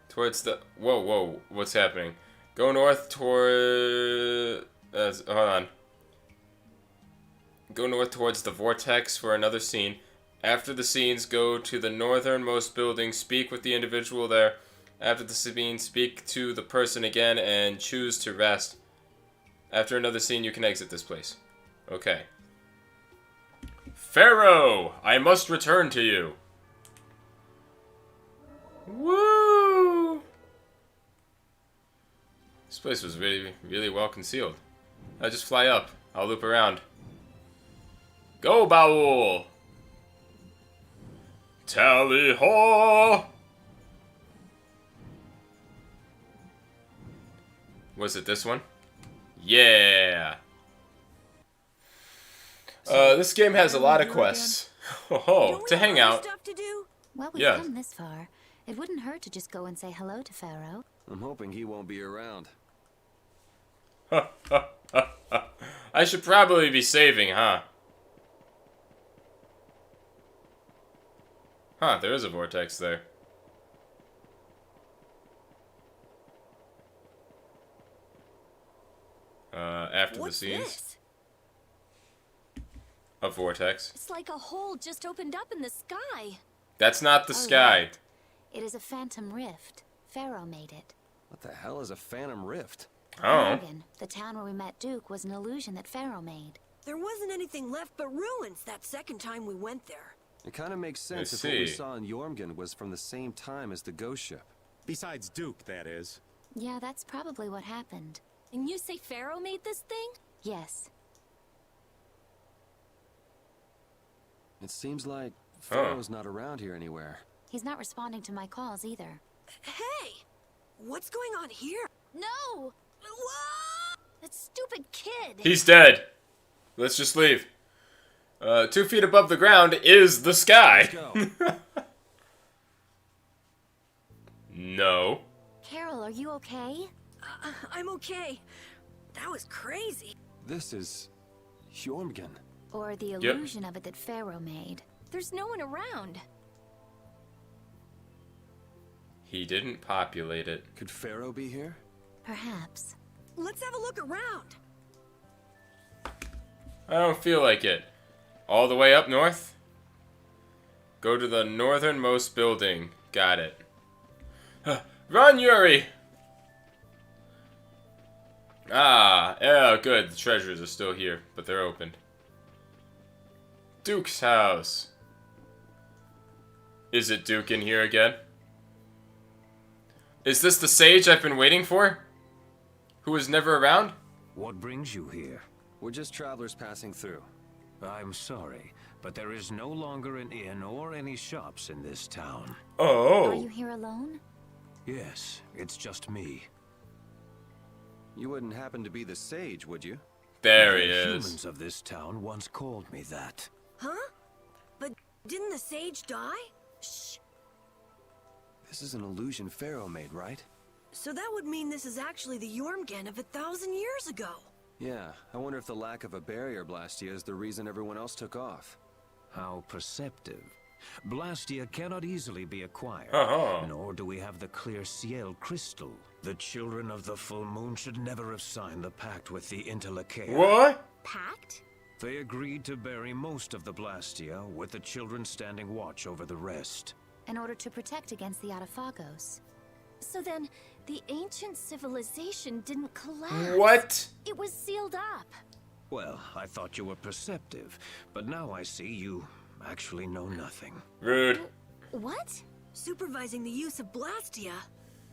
towards the... Whoa, what's happening? Go north toward... hold on. Go north towards the vortex for another scene. After the scenes, go to the northernmost building, speak with the individual there. After the scene, speak to the person again, and choose to rest. After another scene, you can exit this place. Okay. Pharaoh, I must return to you. Woo! This place was really, really well concealed. I'll just fly up. I'll loop around. Go, Baul! Tally-ho! Was it this one? Yeah! This game has a lot of quests. Oh, to hang out. Well, we've come this far. It wouldn't hurt to just go and say hello to Pharaoh. I'm hoping he won't be around. I should probably be saving, huh? Huh, there is a vortex there. After the scenes. This? A vortex. It's like a hole just opened up in the sky. That's not the sky. Right. It is a phantom rift. Pharaoh made it. What the hell is a phantom rift? Oh. Morgan, the town where we met Duke, was an illusion that Pharaoh made. There wasn't anything left but ruins that second time we went there. It kind of makes sense if what we saw in Jormungand was from the same time as the ghost ship. Besides Duke, that is. Yeah, that's probably what happened. And you say Pharaoh made this thing? Yes. It seems like Pharaoh's not around here anywhere. He's not responding to my calls either. Hey! What's going on here? No! That stupid kid! He's dead. Let's just leave. 2 feet above the ground is the sky. Let's go. No. Carol, are you okay? I'm okay. That was crazy. This is Jormungand. Or the illusion of it that Pharaoh made. There's no one around. He didn't populate it. Could Pharaoh be here? Perhaps. Let's have a look around. I don't feel like it. All the way up north? Go to the northernmost building. Got it. Run, Yuri! Ah, yeah, good. The treasures are still here, but they're opened. Duke's house. Is it Duke in here again? Is this the sage I've been waiting for? Who is never around? What brings you here? We're just travelers passing through. I'm sorry, but there is no longer an inn or any shops in this town. Oh. Are you here alone? Yes, it's just me. You wouldn't happen to be the sage, would you? There he The is. humans of this town once called me that. Huh? But didn't the sage die? Shh. This is an illusion Pharaoh made, right? So that would mean this is actually the Jormungand of 1,000 years ago. Yeah, I wonder if the lack of a barrier Blastia is the reason everyone else took off. How perceptive. Blastia cannot easily be acquired, nor do we have the clear Ciel crystal. The children of the full moon should never have signed the pact with the Interlaquea. What? Pact? They agreed to bury most of the Blastia, with the children standing watch over the rest. In order to protect against the Adaphagos. So then, the ancient civilization didn't collapse. What? It was sealed up. Well, I thought you were perceptive, but now I see you actually know nothing. Rude. What? Supervising the use of Blastia.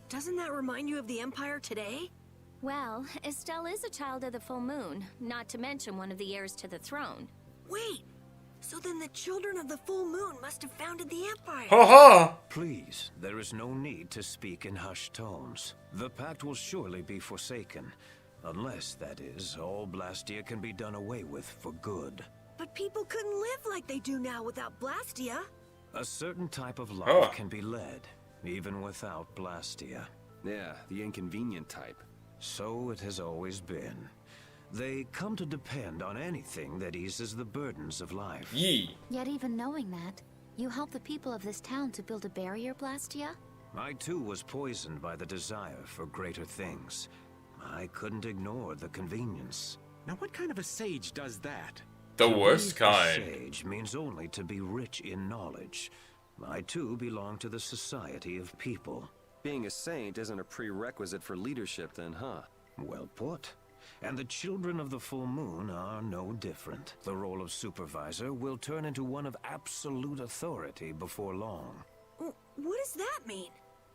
Doesn't that remind you of the Empire today? Well, Estelle is a child of the full moon, not to mention one of the heirs to the throne. Wait, so then the children of the full moon must have founded the Empire. Ha Please, there is no need to speak in hushed tones. The pact will surely be forsaken. Unless, that is, all Blastia can be done away with for good. But people couldn't live like they do now without Blastia. A certain type of life can be led, even without Blastia. Yeah, the inconvenient type. So it has always been. They come to depend on anything that eases the burdens of life. Yee. Yet even knowing that, you help the people of this town to build a barrier, Blastia? I too was poisoned by the desire for greater things. I couldn't ignore the convenience. Now what kind of a sage does that? The To worst be a kind. sage means only to be rich in knowledge. I too belong to the society of people. Being a saint isn't a prerequisite for leadership then, huh? Well put. And the children of the full moon are no different. The role of supervisor will turn into one of absolute authority before long. What does that mean?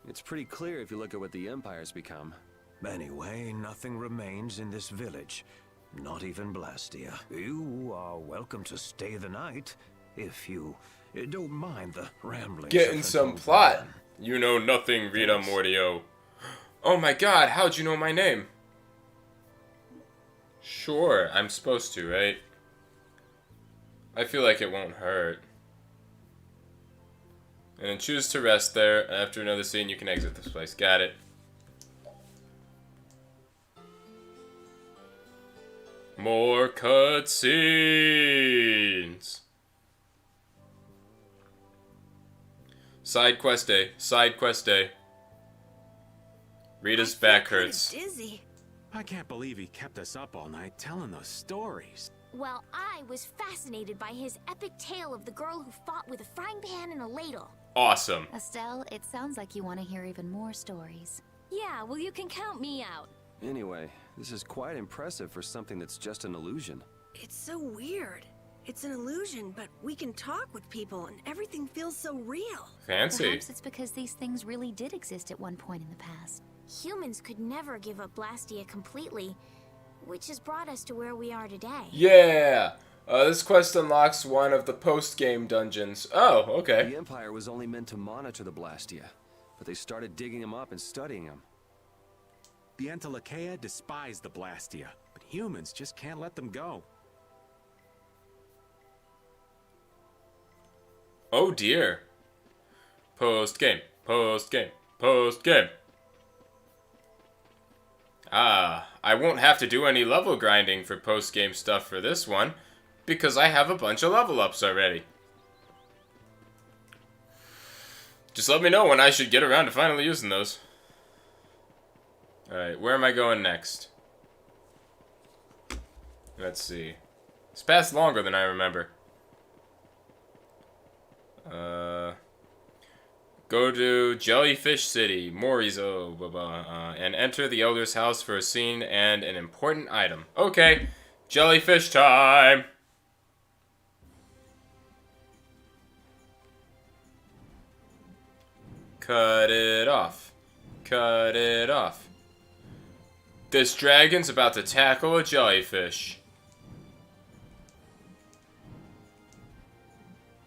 It's pretty clear if you look at what the Empire's become. Anyway, nothing remains in this village. Not even Blastia. You are welcome to stay the night, if you don't mind the rambling. Getting some plot. You know nothing, Rita Mordio. Oh my god, how'd you know my name? Sure, I'm supposed to, right? I feel like it won't hurt. And then choose to rest there. After another scene, you can exit this place. Got it. More cutscenes. Side quest day. Side quest day. Rita's back hurts. Dizzy. I can't believe he kept us up all night telling those stories. Well, I was fascinated by his epic tale of the girl who fought with a frying pan and a ladle. Awesome. Estelle, it sounds like you want to hear even more stories. Yeah, well, you can count me out. Anyway, this is quite impressive for something that's just an illusion. It's so weird. It's an illusion, but we can talk with people and everything feels so real. Fancy. Perhaps it's because these things really did exist at one point in the past. Humans could never give up Blastia completely, which has brought us to where we are today. Yeah! This quest unlocks one of the post-game dungeons. Oh, okay. The Empire was only meant to monitor the Blastia, but they started digging them up and studying them. The Entelekea despise the Blastia, but humans just can't let them go. Oh dear. Post-game. Post-game. Post-game. Ah, I won't have to do any level grinding for post-game stuff for this one, because I have a bunch of level ups already. Just let me know when I should get around to finally using those. Alright, where am I going next? Let's see. This passed longer than I remember. Go to Jellyfish City, Morizo, and enter the Elder's house for a scene and an important item. Okay, jellyfish time! Cut it off. Cut it off. This dragon's about to tackle a jellyfish.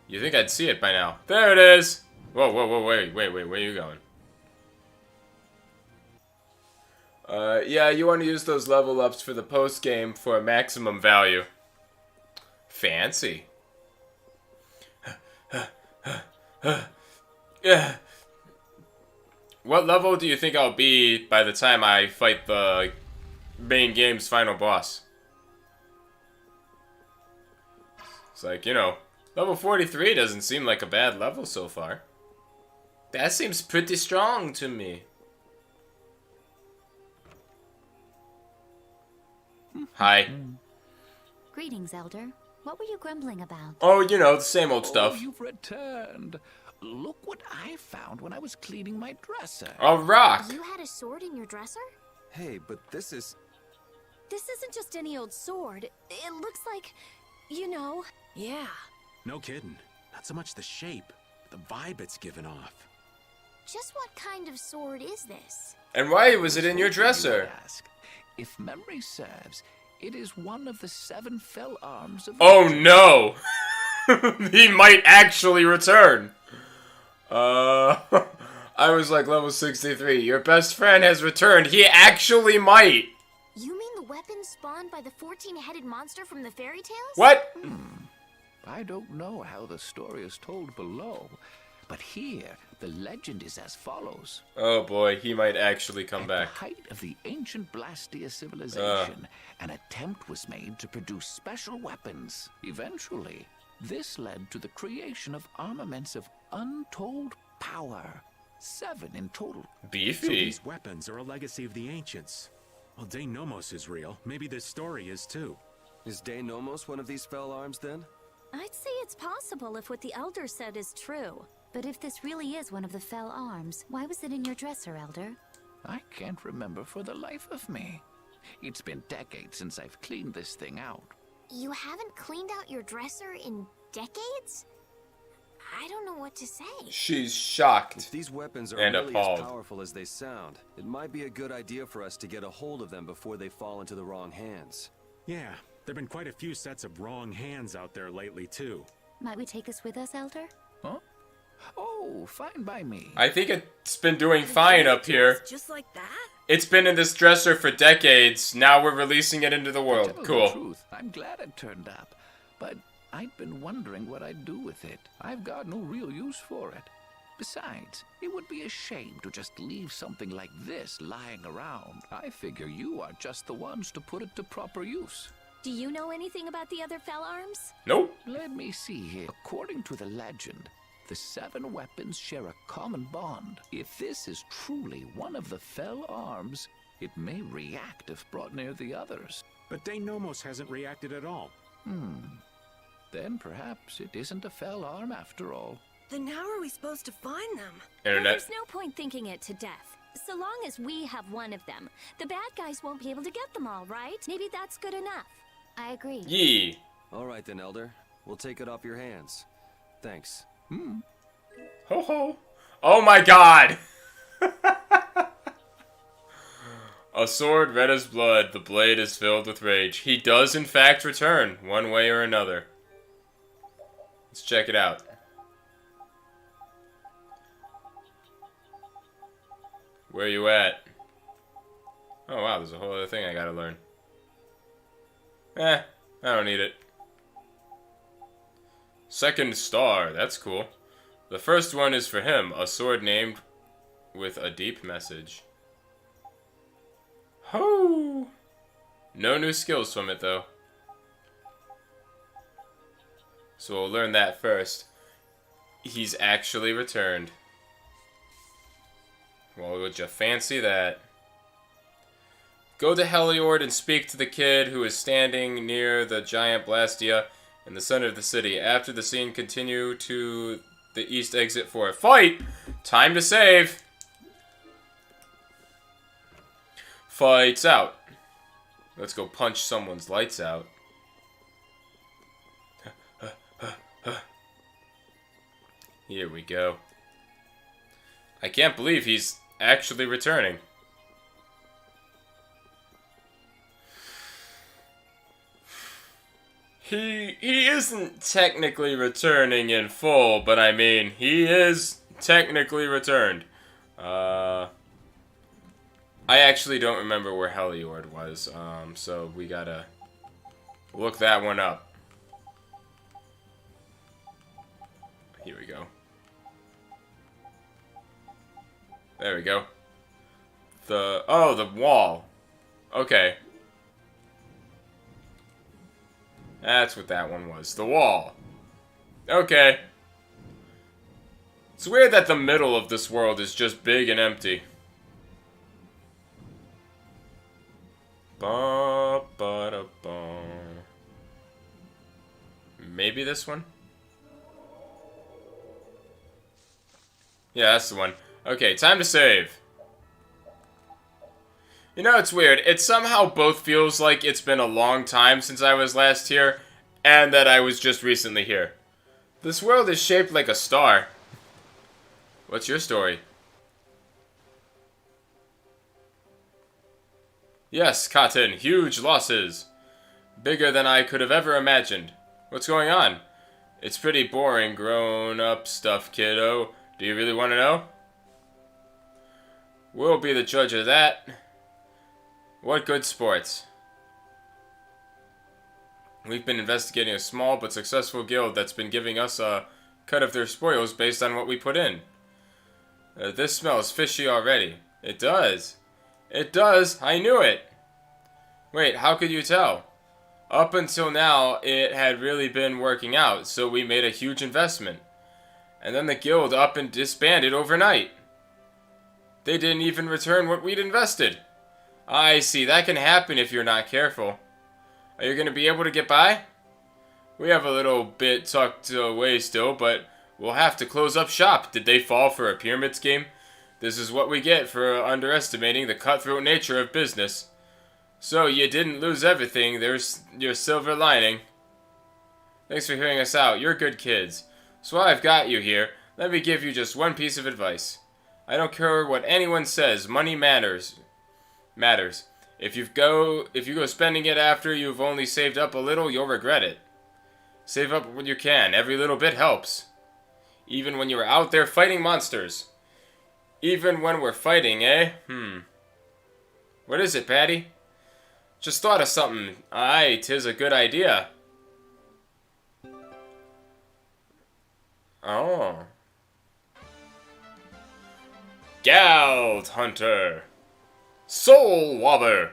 You think I'd see it by now. There it is! Whoa, whoa, whoa, wait, where are you going? Yeah, you want to use those level ups for the post-game for a maximum value. Fancy. Yeah. What level do you think I'll be by the time I fight the main game's final boss? It's like, you know, level 43 doesn't seem like a bad level so far. That seems pretty strong to me. Hi. Greetings, Elder. What were you grumbling about? Oh, you know, the same old stuff. Oh, you've returned. Look what I found when I was cleaning my dresser. A rock. You had a sword in your dresser? Hey, but this is... This isn't just any old sword. It looks like, you know... Yeah. No kidding. Not so much the shape, but the vibe it's given off. Just what kind of sword is this? And why was it in your dresser? If memory serves, it is one of the 7 fell arms of... Oh no! He might actually return! I was like level 63. Your best friend has returned. He actually might! You mean the weapon spawned by the 14-headed monster from the fairy tales? What? I don't know how the story is told below, but here The legend is as follows. Oh boy, he might actually come back. At the height of the ancient Blastia civilization, an attempt was made to produce special weapons. Eventually, this led to the creation of armaments of untold power. 7 in total. Beefy. So these weapons are a legacy of the ancients. Well, De Nomos is real. Maybe this story is too. Is De Nomos one of these fell arms then? I'd say it's possible if what the Elder said is true. But if this really is one of the fell arms, why was it in your dresser, Elder? I can't remember for the life of me. It's been decades since I've cleaned this thing out. You haven't cleaned out your dresser in decades? I don't know what to say. She's shocked. If these weapons are and really appalled. as powerful as they sound, it might be a good idea for us to get a hold of them before they fall into the wrong hands. Yeah, there've been quite a few sets of wrong hands out there lately too. Might we take this with us, Elder? Huh? Oh, fine by me. I think it's been doing fine up here. Just like that? It's been in this dresser for decades. Now we're releasing it into the world. To tell Cool. the truth, I'm glad it turned up, but I'd been wondering what I'd do with it. I've got no real use for it. Besides, it would be a shame to just leave something like this lying around. I figure you are just the ones to put it to proper use. Do you know anything about the other fell arms? Nope. Let me see here. According to the legend, the 7 weapons share a common bond. If this is truly one of the fell arms, it may react if brought near the others. But De Nomos hasn't reacted at all. Then perhaps it isn't a fell arm after all. Then how are we supposed to find them? Well, Internet. there's no point thinking it to death. So long as we have one of them, the bad guys won't be able to get them all, right? Maybe that's good enough. I agree. Yee. All right then, Elder. We'll take it off your hands. Thanks. Ho ho. Oh my god. A sword red as blood, the blade is filled with rage. He does in fact return, one way or another. Let's check it out. Where you at? Oh wow, there's a whole other thing I gotta learn. I don't need it. Second star, that's cool. The first one is for him, a sword named with a deep message. Ho! No new skills from it though. So we'll learn that first. He's actually returned. Well, would you fancy that? Go to Heliord and speak to the kid who is standing near the giant Blastia in the center of the city. After the scene, continue to the east exit for a fight. Time to save. Fights out. Let's go punch someone's lights out. Here we go. I can't believe he's actually returning. He isn't technically returning in full, but I mean, he is technically returned. I actually don't remember where Heliord was, so we gotta look that one up. Here we go. There we go. The wall. Okay. That's what that one was. The wall. Okay. It's weird that the middle of this world is just big and empty. Ba-ba-da-ba. Maybe this one? Yeah, that's the one. Okay, time to save. You know, it's weird. It somehow both feels like it's been a long time since I was last here, and that I was just recently here. This world is shaped like a star. What's your story? Yes, Cotton, huge losses. Bigger than I could have ever imagined. What's going on? It's pretty boring grown-up stuff, kiddo. Do you really want to know? We'll be the judge of that. What good sports? We've been investigating a small but successful guild that's been giving us a cut of their spoils based on what we put in. This smells fishy already. It does. It does. I knew it. Wait, how could you tell? Up until now, it had really been working out, so we made a huge investment. And then the guild up and disbanded overnight. They didn't even return what we'd invested. I see, that can happen if you're not careful. Are you going to be able to get by? We have a little bit tucked away still, but we'll have to close up shop. Did they fall for a pyramid scheme? This is what we get for underestimating the cutthroat nature of business. So, you didn't lose everything. There's your silver lining. Thanks for hearing us out. You're good kids. So while I've got you here, let me give you just one piece of advice. I don't care what anyone says. Money matters. If you go spending it after you've only saved up a little, you'll regret it. Save up what you can. Every little bit helps. Even when you're out there fighting monsters. Even when we're fighting, eh? What is it, Patty? Just thought of something. Aye, 'tis a good idea. Oh. Gald Hunter. Soul Wobber.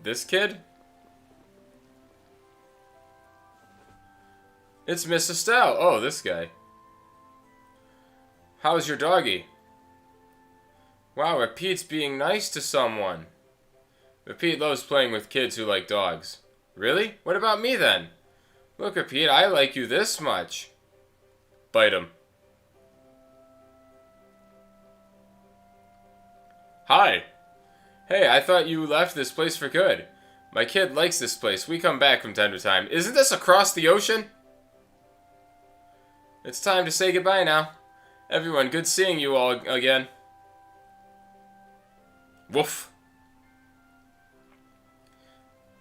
This kid? It's Miss Estelle. Oh, this guy. How's your doggy? Wow, Repeat's being nice to someone. Repeat loves playing with kids who like dogs. Really? What about me then? Look, Repeat, I like you this much. Bite him. Hi. Hey, I thought you left this place for good. My kid likes this place. We come back from time to time. Isn't this across the ocean? It's time to say goodbye now. Everyone, good seeing you all again. Woof.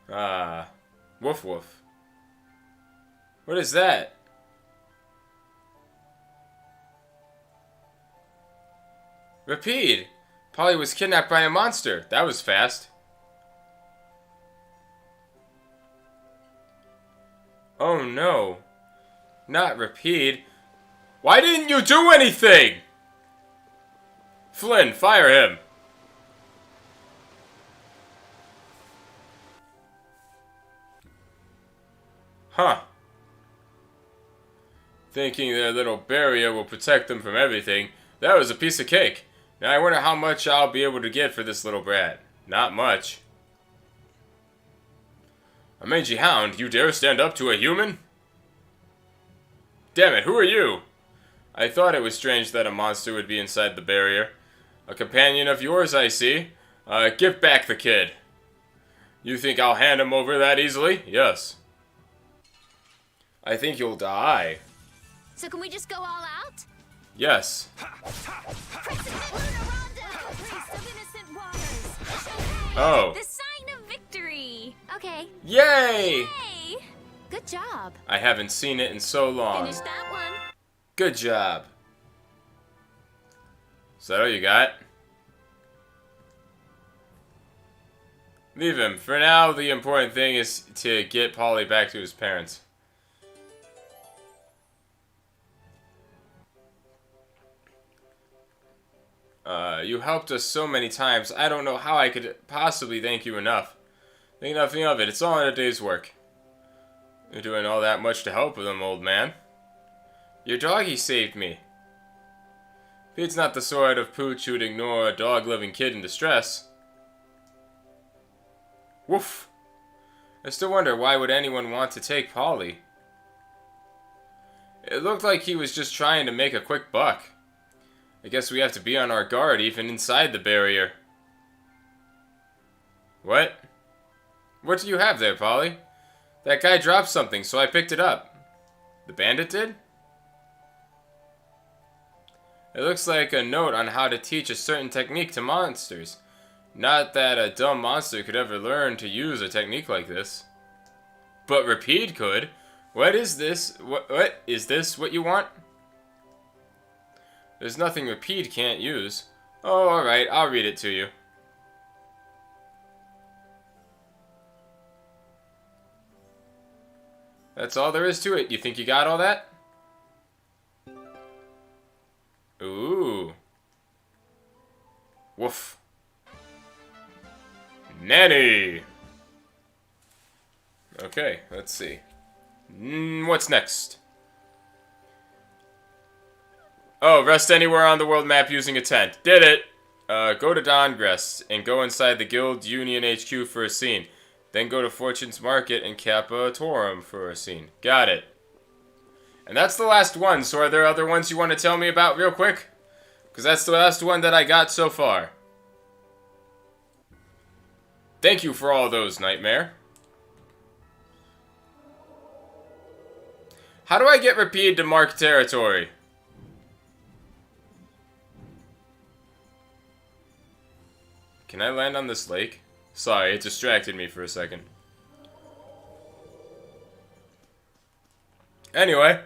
Woof woof. What is that? Repeat! Polly was kidnapped by a monster. That was fast. Oh no. Not Repeat. Why didn't you do anything? Flynn, fire him. Huh. Thinking their little barrier will protect them from everything. That was a piece of cake. Now I wonder how much I'll be able to get for this little brat. Not much. A mangy hound? You dare stand up to a human? Damn it, who are you? I thought it was strange that a monster would be inside the barrier. A companion of yours, I see. Give back the kid. You think I'll hand him over that easily? Yes. I think you'll die. So can we just go all out? Yes. Oh. The sign of victory. Okay. Yay! Yay! Good job. I haven't seen it in so long. Finish that one. Good job. Is that all you got? Leave him. For now, the important thing is to get Polly back to his parents. You helped us so many times. I don't know how I could possibly thank you enough. Think nothing of it. It's all in a day's work. You're doing all that much to help them, old man. Your doggy saved me. Pete's not the sort of pooch who'd ignore a dog-loving kid in distress. Woof. I still wonder, why would anyone want to take Polly? It looked like he was just trying to make a quick buck. I guess we have to be on our guard even inside the barrier. What? What do you have there, Polly? That guy dropped something, so I picked it up. The bandit did? It looks like a note on how to teach a certain technique to monsters. Not that a dumb monster could ever learn to use a technique like this. But Repeat could. What is this? What is this what you want? There's nothing Repeat can't use. Oh, alright, I'll read it to you. That's all there is to it. You think you got all that? Ooh. Woof. Nanny! Okay, let's see. What's next? Oh, rest anywhere on the world map using a tent. Did it! Go to Dongrest and go inside the Guild Union HQ for a scene. Then go to Fortune's Market and Kappa Torum for a scene. Got it. And that's the last one, so are there other ones you want to tell me about real quick? Because that's the last one that I got so far. Thank you for all those, Nightmare. How do I get repeated to mark territory? Can I land on this lake? Sorry, it distracted me for a second. Anyway.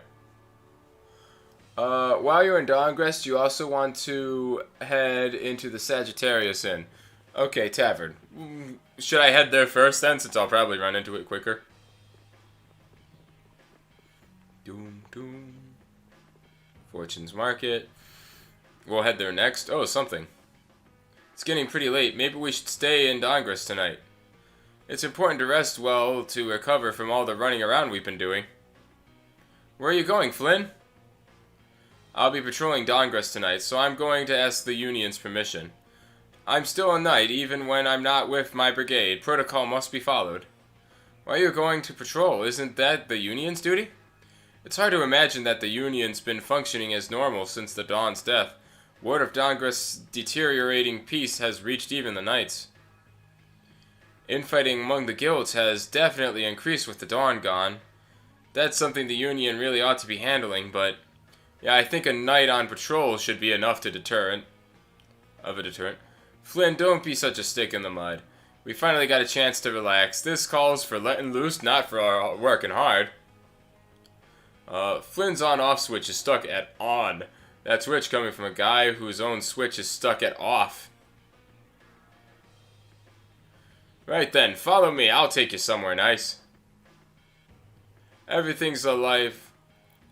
While you're in Dongrest, you also want to head into the Sagittarius Inn. Okay, tavern. Should I head there first then, since I'll probably run into it quicker? Doom, doom. Fortune's Market. We'll head there next. Oh, something. It's getting pretty late. Maybe we should stay in Dongrest tonight. It's important to rest well to recover from all the running around we've been doing. Where are you going, Flynn? I'll be patrolling Dongrest tonight, so I'm going to ask the Union's permission. I'm still a knight, even when I'm not with my brigade. Protocol must be followed. Why are you going to patrol? Isn't that the Union's duty? It's hard to imagine that the Union's been functioning as normal since the Dawn's death. Word of Dongrest's deteriorating peace has reached even the knights. Infighting among the guilds has definitely increased with the Dawn gone. That's something the Union really ought to be handling, but yeah, I think a knight on patrol should be enough to deterrent. Flynn, don't be such a stick in the mud. We finally got a chance to relax. This calls for letting loose, not for working hard. Flynn's on-off switch is stuck at on. That's rich coming from a guy whose own switch is stuck at off. Right then, follow me. I'll take you somewhere nice. Everything's a life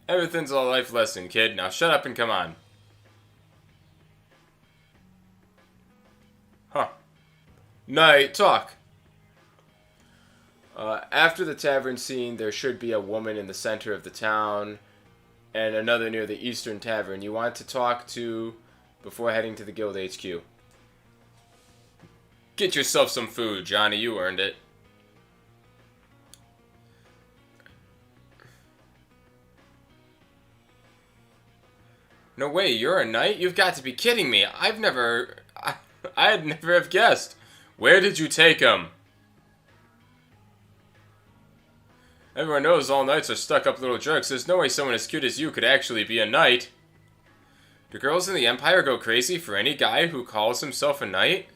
lesson, kid. Now shut up and come on. Huh. Night talk. After the tavern scene, there should be a woman in the center of the town and another near the Eastern Tavern you want to talk to before heading to the Guild HQ. Get yourself some food, Johnny. You earned it. No way, you're a knight? You've got to be kidding me. I'd never have guessed. Where did you take him? Everyone knows all knights are stuck-up little jerks. There's no way someone as cute as you could actually be a knight. Do girls in the Empire go crazy for any guy who calls himself a knight?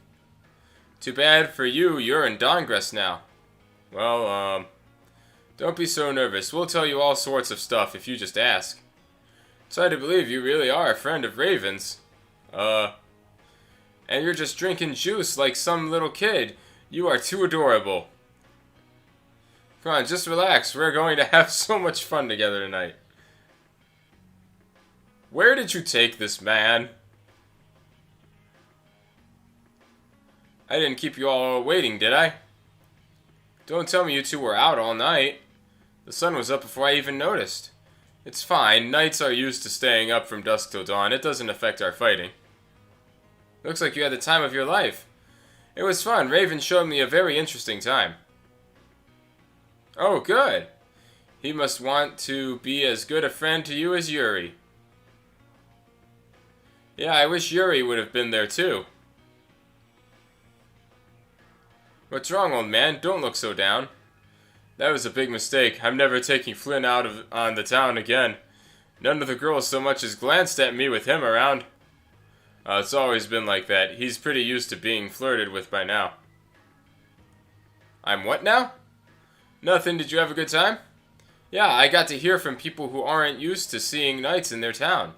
Too bad for you, you're in Dongrest now. Well, don't be so nervous. We'll tell you all sorts of stuff if you just ask. It's hard to believe you really are a friend of Raven's. And you're just drinking juice like some little kid. You are too adorable. Come on, just relax. We're going to have so much fun together tonight. Where did you take this man? I didn't keep you all waiting, did I? Don't tell me you two were out all night. The sun was up before I even noticed. It's fine. Knights are used to staying up from dusk till dawn. It doesn't affect our fighting. Looks like you had the time of your life. It was fun. Raven showed me a very interesting time. Oh, good. He must want to be as good a friend to you as Yuri. Yeah, I wish Yuri would have been there too. What's wrong, old man? Don't look so down. That was a big mistake. I'm never taking Flynn out on the town again. None of the girls so much as glanced at me with him around. It's always been like that. He's pretty used to being flirted with by now. I'm what now? Nothing. Did you have a good time? Yeah, I got to hear from people who aren't used to seeing knights in their town.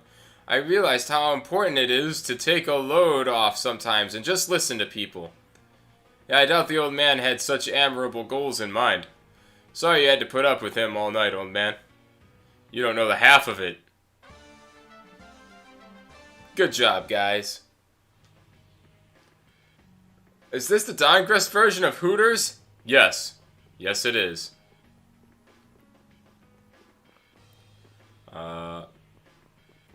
I realized how important it is to take a load off sometimes and just listen to people. Yeah, I doubt the old man had such admirable goals in mind. Sorry you had to put up with him all night, old man. You don't know the half of it. Good job, guys. Is this the Dongress version of Hooters? Yes. Yes, it is.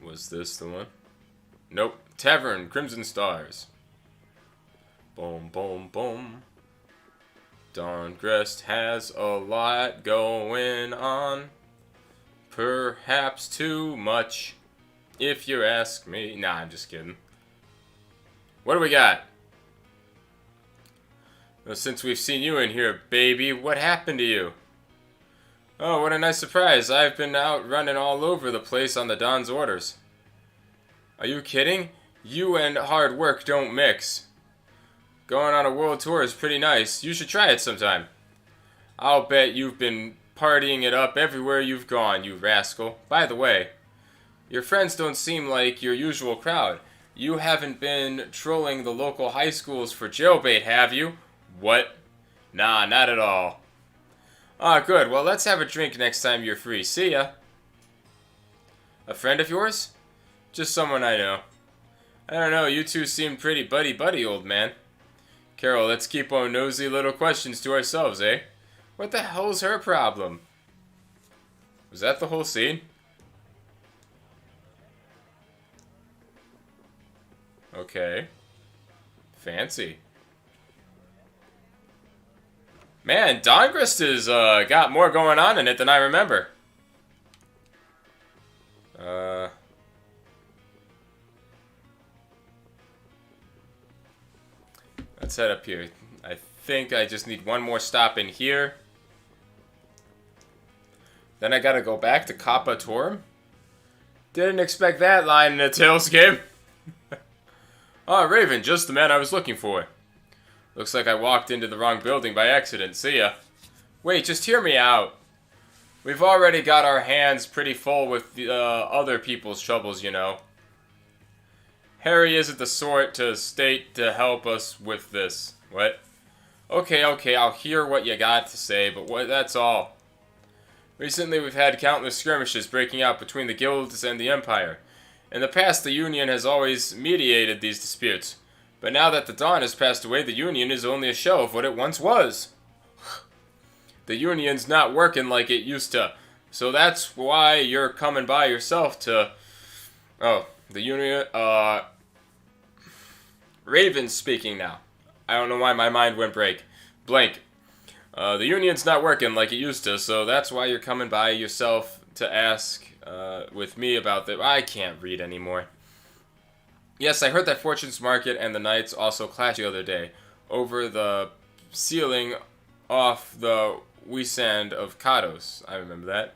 Was this the one? Nope. Tavern, Crimson Stars. Boom, boom, boom. Dongress has a lot going on. Perhaps too much, if you ask me. Nah, I'm just kidding. What do we got? Well, since we've seen you in here, baby, what happened to you? Oh, what a nice surprise. I've been out running all over the place on the Don's orders. Are you kidding? You and hard work don't mix. Going on a world tour is pretty nice. You should try it sometime. I'll bet you've been partying it up everywhere you've gone, you rascal. By the way, your friends don't seem like your usual crowd. You haven't been trolling the local high schools for jailbait, have you? What? Nah, not at all. Ah, good. Well, let's have a drink next time you're free. See ya. A friend of yours? Just someone I know. I don't know, you two seem pretty buddy-buddy, old man. Carol, let's keep our nosy little questions to ourselves, eh? What the hell's her problem? Was that the whole scene? Okay. Fancy. Man, Dongress has got more going on in it than I remember. Let's head up here. I think I just need one more stop in here. Then I gotta go back to Kappa Torum. Didn't expect that line in a Tales game. Oh, Raven, just the man I was looking for. Looks like I walked into the wrong building by accident. See ya. Wait, just hear me out. We've already got our hands pretty full with the, other people's troubles, you know. Harry isn't the sort to state to help us with this. What? Okay, I'll hear what you got to say, but that's all. Recently we've had countless skirmishes breaking out between the guilds and the Empire. In the past, the Union has always mediated these disputes. But now that the Dawn has passed away, the Union is only a shell of what it once was. The Union's not working like it used to. So that's why you're coming by yourself to... Oh, the Union... Raven's speaking now. I don't know why my mind went blank. The Union's not working like it used to, so that's why you're coming by yourself to ask with me about that. I can't read anymore. Yes, I heard that Fortune's Market and the Knights also clashed the other day over the sealing off the Weesand of Kados. I remember that.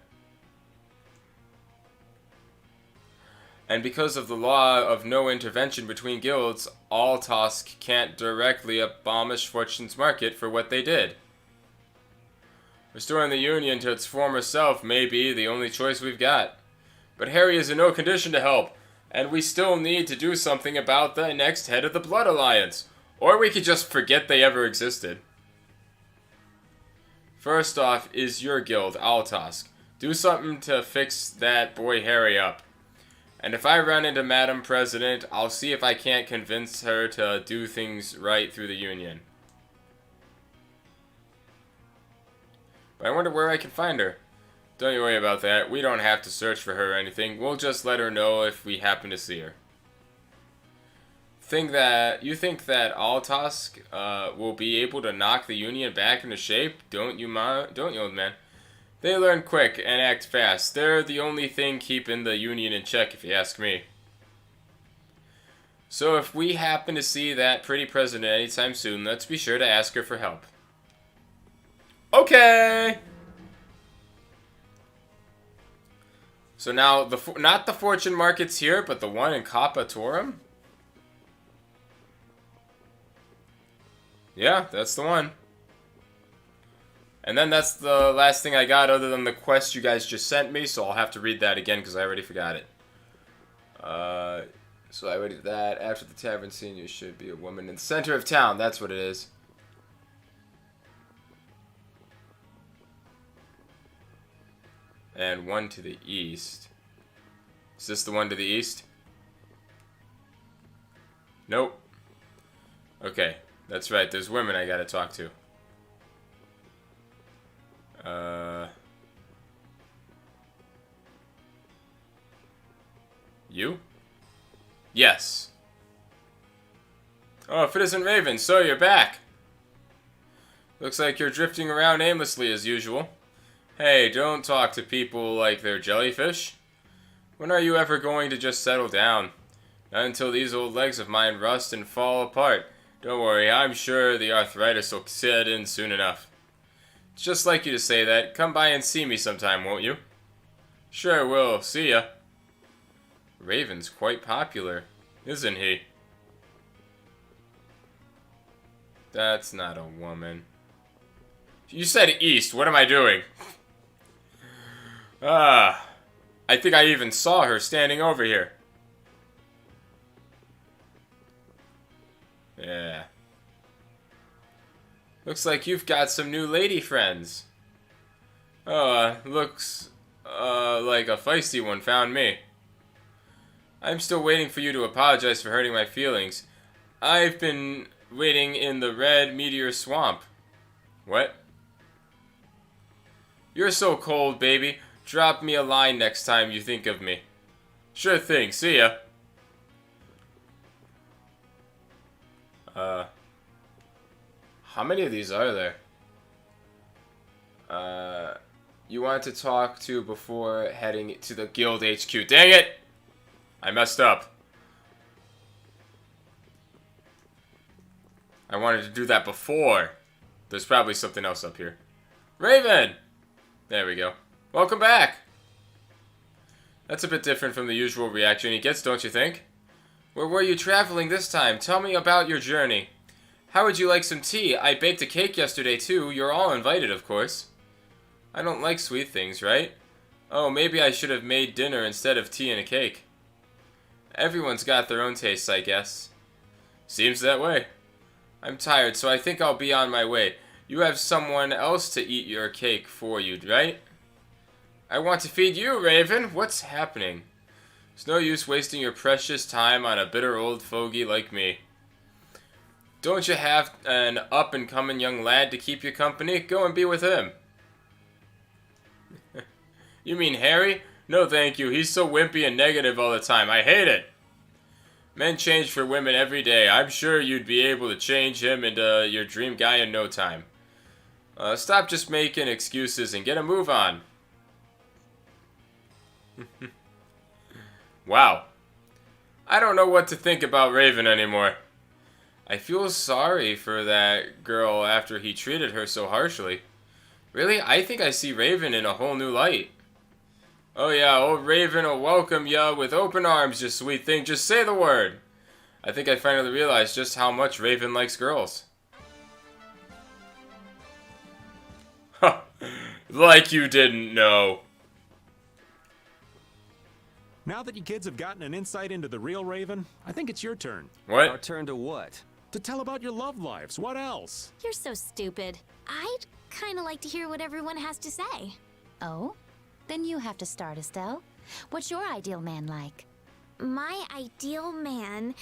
And because of the law of no intervention between guilds, Altosk can't directly abolish Fortune's Market for what they did. Restoring the Union to its former self may be the only choice we've got. But Harry is in no condition to help, and we still need to do something about the next head of the Blood Alliance. Or we could just forget they ever existed. First off is your guild, Altosk. Do something to fix that boy Harry up. And if I run into Madam President, I'll see if I can't convince her to do things right through the Union. But I wonder where I can find her. Don't you worry about that. We don't have to search for her or anything. We'll just let her know if we happen to see her. You think that Altosk will be able to knock the Union back into shape? Don't you, old man? They learn quick and act fast. They're the only thing keeping the Union in check, if you ask me. So if we happen to see that pretty president anytime soon, let's be sure to ask her for help. Okay! So now, not the Fortune Market's here, but the one in Kappa Torum? Yeah, that's the one. And then that's the last thing I got other than the quest you guys just sent me, so I'll have to read that again because I already forgot it. So I already did that. After the tavern scene, you should be a woman in the center of town. That's what it is. And one to the east. Is this the one to the east? Nope. Okay, that's right. There's women I gotta talk to. You? Yes. Oh, if it isn't Raven, so you're back. Looks like you're drifting around aimlessly as usual. Hey, don't talk to people like they're jellyfish. When are you ever going to just settle down? Not until these old legs of mine rust and fall apart. Don't worry, I'm sure the arthritis will set in soon enough. It's just like you to say that. Come by and see me sometime, won't you? Sure will. See ya. Raven's quite popular, isn't he? That's not a woman. You said east. What am I doing? I think I even saw her standing over here. Yeah. Looks like you've got some new lady friends. Oh, looks like a feisty one found me. I'm still waiting for you to apologize for hurting my feelings. I've been waiting in the red meteor swamp. What? You're so cold, baby. Drop me a line next time you think of me. Sure thing. See ya. How many of these are there? You want to talk to before heading to the guild HQ. Dang it! I messed up. I wanted to do that before. There's probably something else up here. Raven! There we go. Welcome back! That's a bit different from the usual reaction he gets, don't you think? Where were you traveling this time? Tell me about your journey. How would you like some tea? I baked a cake yesterday too. You're all invited, of course. I don't like sweet things, right? Oh, maybe I should have made dinner instead of tea and a cake. Everyone's got their own tastes, I guess. Seems that way. I'm tired, so I think I'll be on my way. You have someone else to eat your cake for you, right? I want to feed you, Raven. What's happening? It's no use wasting your precious time on a bitter old fogey like me. Don't you have an up-and-coming young lad to keep you company? Go and be with him. You mean Harry? No, thank you. He's so wimpy and negative all the time. I hate it. Men change for women every day. I'm sure you'd be able to change him into your dream guy in no time. Stop just making excuses and get a move on. Wow. I don't know what to think about Raven anymore. I feel sorry for that girl after he treated her so harshly. Really, I think I see Raven in a whole new light. Oh yeah, old Raven will welcome ya with open arms, you sweet thing. Just say the word. I think I finally realized just how much Raven likes girls. Huh. Like you didn't know. Now that you kids have gotten an insight into the real Raven, I think it's your turn. What? Our turn to what? To tell about your love lives. What else? You're so stupid. I'd kind of like to hear what everyone has to say. Oh? Then you have to start, Estelle. What's your ideal man like? My ideal man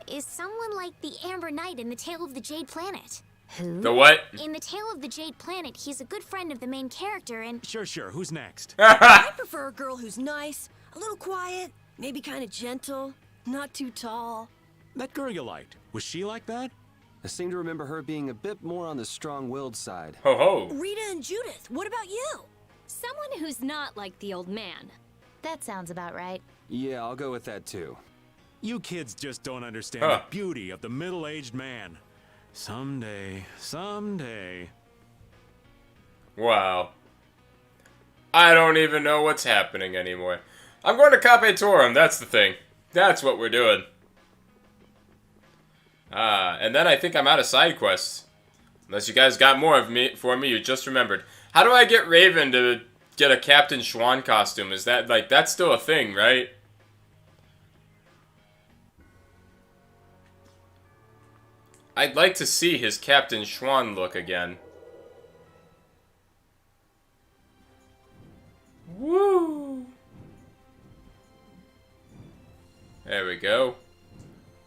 is someone like the Amber Knight in The Tale of the Jade Planet. Who? The what? In The Tale of the Jade Planet, he's a good friend of the main character and... Sure. Who's next? I prefer a girl who's nice, a little quiet, maybe kind of gentle, not too tall. That girl you liked. Was she like that? I seem to remember her being a bit more on the strong-willed side. Ho ho. Rita and Judith, what about you? Someone who's not like the old man. That sounds about right. Yeah, I'll go with that too. You kids just don't understand the beauty of the middle-aged man. Someday. Wow. I don't even know what's happening anymore. I'm going to Cape Torum, that's the thing. That's what we're doing. And then I think I'm out of side quests. Unless you guys got more of me for me, you just remembered. How do I get Raven to get a Captain Schwan costume? Is that, like, that's still a thing, right? I'd like to see his Captain Schwan look again. Woo! There we go.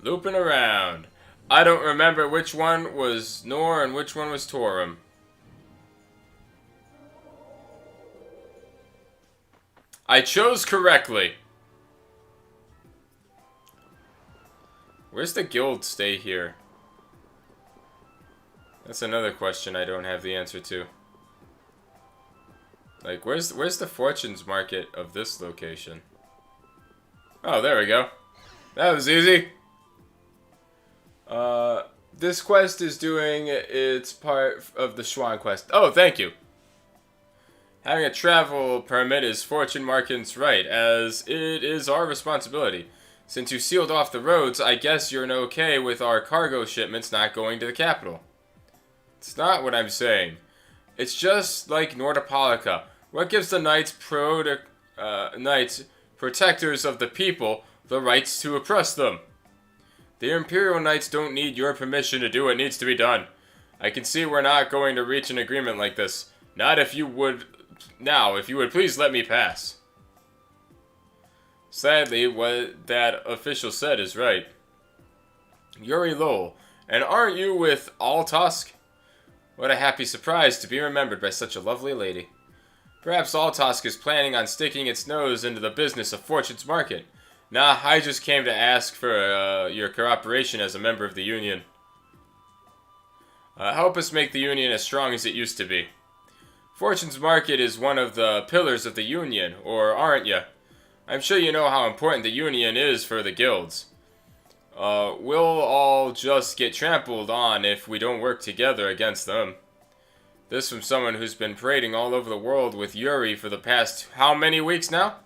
Looping around. I don't remember which one was Nor and which one was Torum. I chose correctly. Where's the guild stay here? That's another question I don't have the answer to. Like, where's the fortunes market of this location? Oh, there we go. That was easy. This quest is doing its part of the Schwan quest. Oh, thank you. Having a travel permit is Fortune Market's right, as it is our responsibility. Since you sealed off the roads, I guess you're okay with our cargo shipments not going to the capital. It's not what I'm saying. It's just like Nordopolica. What gives the knights protectors of the people, the rights to oppress them? The Imperial Knights don't need your permission to do what needs to be done. I can see we're not going to reach an agreement like this. Not if you would... Now, if you would please let me pass. Sadly, what that official said is right. Yuri Lowell, and aren't you with Altosk? What a happy surprise to be remembered by such a lovely lady. Perhaps Altosk is planning on sticking its nose into the business of Fortune's Market. Nah, I just came to ask for your cooperation as a member of the Union. Help us make the Union as strong as it used to be. Fortune's Market is one of the pillars of the Union, or aren't you? I'm sure you know how important the Union is for the guilds. We'll all just get trampled on if we don't work together against them. This from someone who's been parading all over the world with Yuri for the past how many weeks now?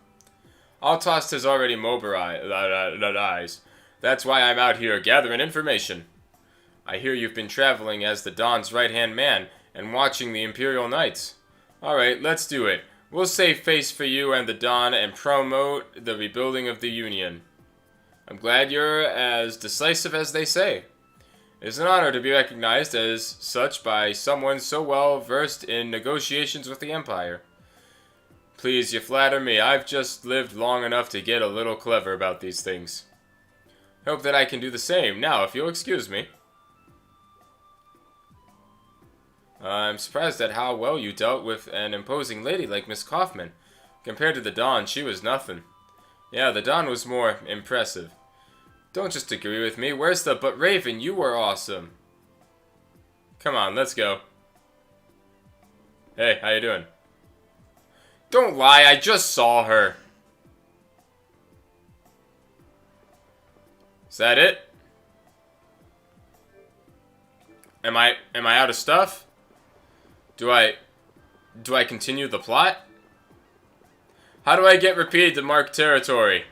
Altost has already mobilized. That's why I'm out here gathering information. I hear you've been traveling as the Don's right-hand man and watching the Imperial Knights. Alright, let's do it. We'll save face for you and the Don and promote the rebuilding of the Union. I'm glad you're as decisive as they say. It's an honor to be recognized as such by someone so well versed in negotiations with the Empire. Please, you flatter me. I've just lived long enough to get a little clever about these things. Hope that I can do the same. Now, if you'll excuse me. I'm surprised at how well you dealt with an imposing lady like Miss Kaufman. Compared to the Dawn, she was nothing. Yeah, the Dawn was more impressive. Don't just agree with me. Where's the... But Raven, you were awesome. Come on, let's go. Hey, how you doing? Don't lie, I just saw her. Is that it? Am I out of stuff? Do I continue the plot? How do I get repeated to mark territory?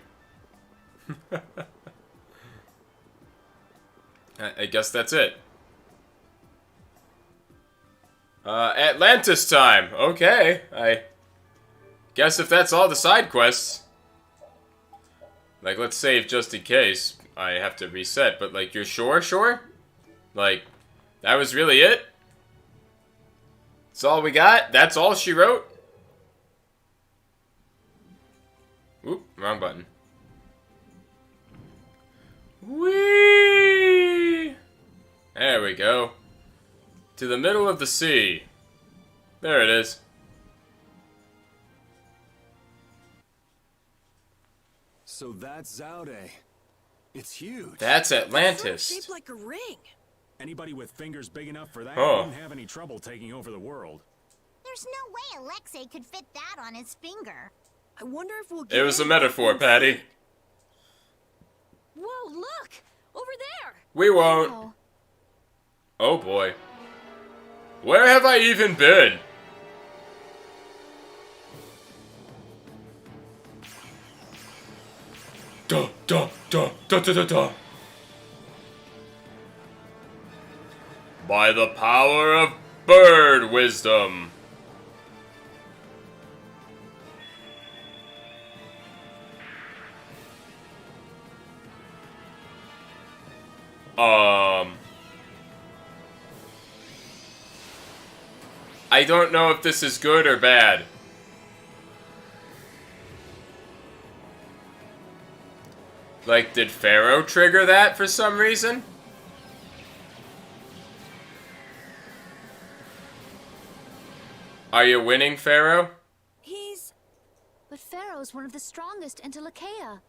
I guess that's it. Atlantis time. Okay, I guess if that's all the side quests. Like, let's save just in case I have to reset, but like, you're sure? Like, that was really it? That's all we got? That's all she wrote? Oop, wrong button. Whee! There we go. To the middle of the sea. There it is. So that's Zaude. It's huge. That's Atlantis. It's shaped like a ring. Anybody with fingers big enough for that Oh. wouldn't have any trouble taking over the world. There's no way Alexei could fit that on his finger. I wonder if we'll It was a metaphor, Patty. Whoa, look! Over there! We won't. Oh boy. Where have I even been? Da da da da da da da. By the power of bird wisdom. I don't know if this is good or bad. Like, did Pharaoh trigger that for some reason? Are you winning, Pharaoh? But Pharaoh's one of the strongest in Telekea.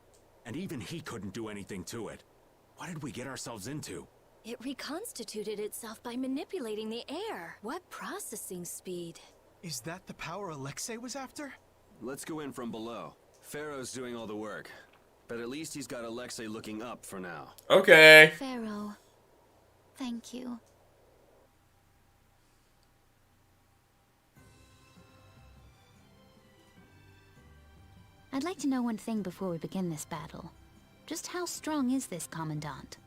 And even he couldn't do anything to it. What did we get ourselves into? It reconstituted itself by manipulating the air. What processing speed? Is that the power Alexei was after? Let's go in from below. Pharaoh's doing all the work. But at least he's got Alexei looking up for now. Okay. Pharaoh, thank you. I'd like to know one thing before we begin this battle. Just how strong is this Commandant?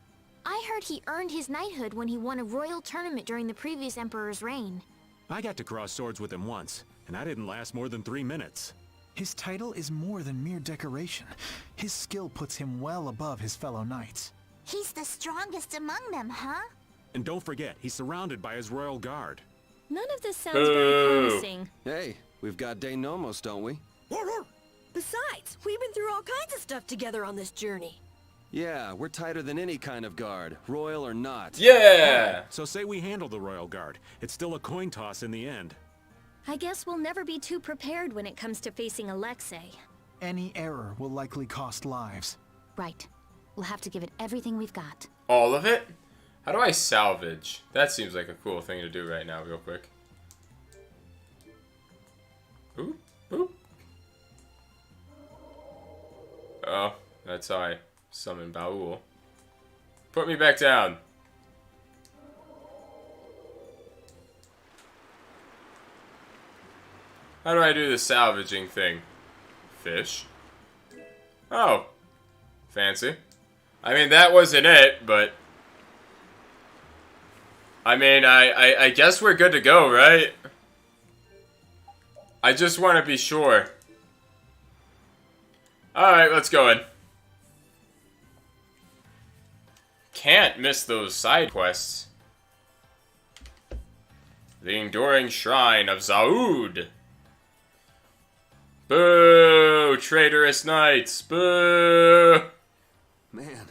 I heard he earned his knighthood when he won a royal tournament during the previous emperor's reign. I got to cross swords with him once, and I didn't last more than 3 minutes. His title is more than mere decoration. His skill puts him well above his fellow knights. He's the strongest among them, huh? And don't forget, he's surrounded by his royal guard. None of this sounds very promising. Hey, we've got De Nomos, don't we? Besides, we've been through all kinds of stuff together on this journey. Yeah, we're tighter than any kind of guard, royal or not. Yeah! So say we handle the royal guard. It's still a coin toss in the end. I guess we'll never be too prepared when it comes to facing Alexei. Any error will likely cost lives. Right. We'll have to give it everything we've got. All of it? How do I salvage? That seems like a cool thing to do right now, real quick. Boop, boop. Oh, that's how I summon Baul. Put me back down. How do I do the salvaging thing? Fish? Oh. Fancy. I mean, that wasn't it, but... I mean, I guess we're good to go, right? I just want to be sure. Alright, let's go in. Can't miss those side quests. The Enduring Shrine of Zaud. Boo! Traitorous knights! Boo! Man,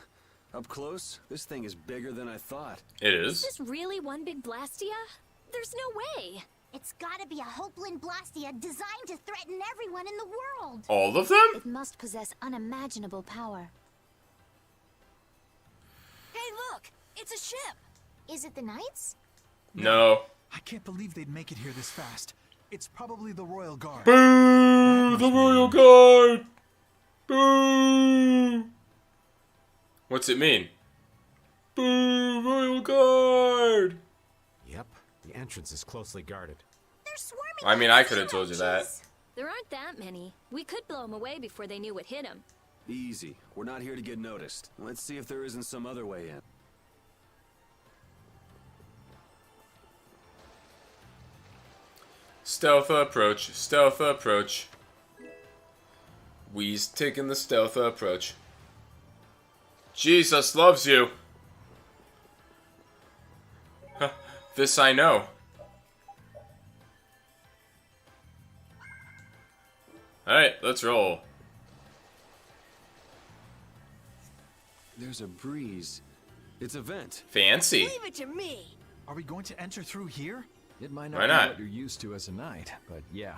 up close, this thing is bigger than I thought. It is. Is this really one big Blastia? There's no way. It's gotta be a Hopeland Blastia designed to threaten everyone in the world. All of them? It must possess unimaginable power. Hey, look! It's a ship! Is it the Knights? No. I can't believe they'd make it here this fast. It's probably the Royal Guard. Boo! The Royal Guard! Boo! What's it mean? Boo! Royal Guard! Yep, the entrance is closely guarded. They're swarming. I mean, I could have told you that. There aren't that many. We could blow them away before they knew what hit them. Easy. We're not here to get noticed. Let's see if there isn't some other way in. Stealth approach. Stealth approach. We's taking the stealth approach. Jesus loves you. Huh, this I know. Alright, let's roll. There's a breeze. It's a vent. Fancy. Leave it to me. Are we going to enter through here? It might Why not not? be what you're used to as a knight, but yeah.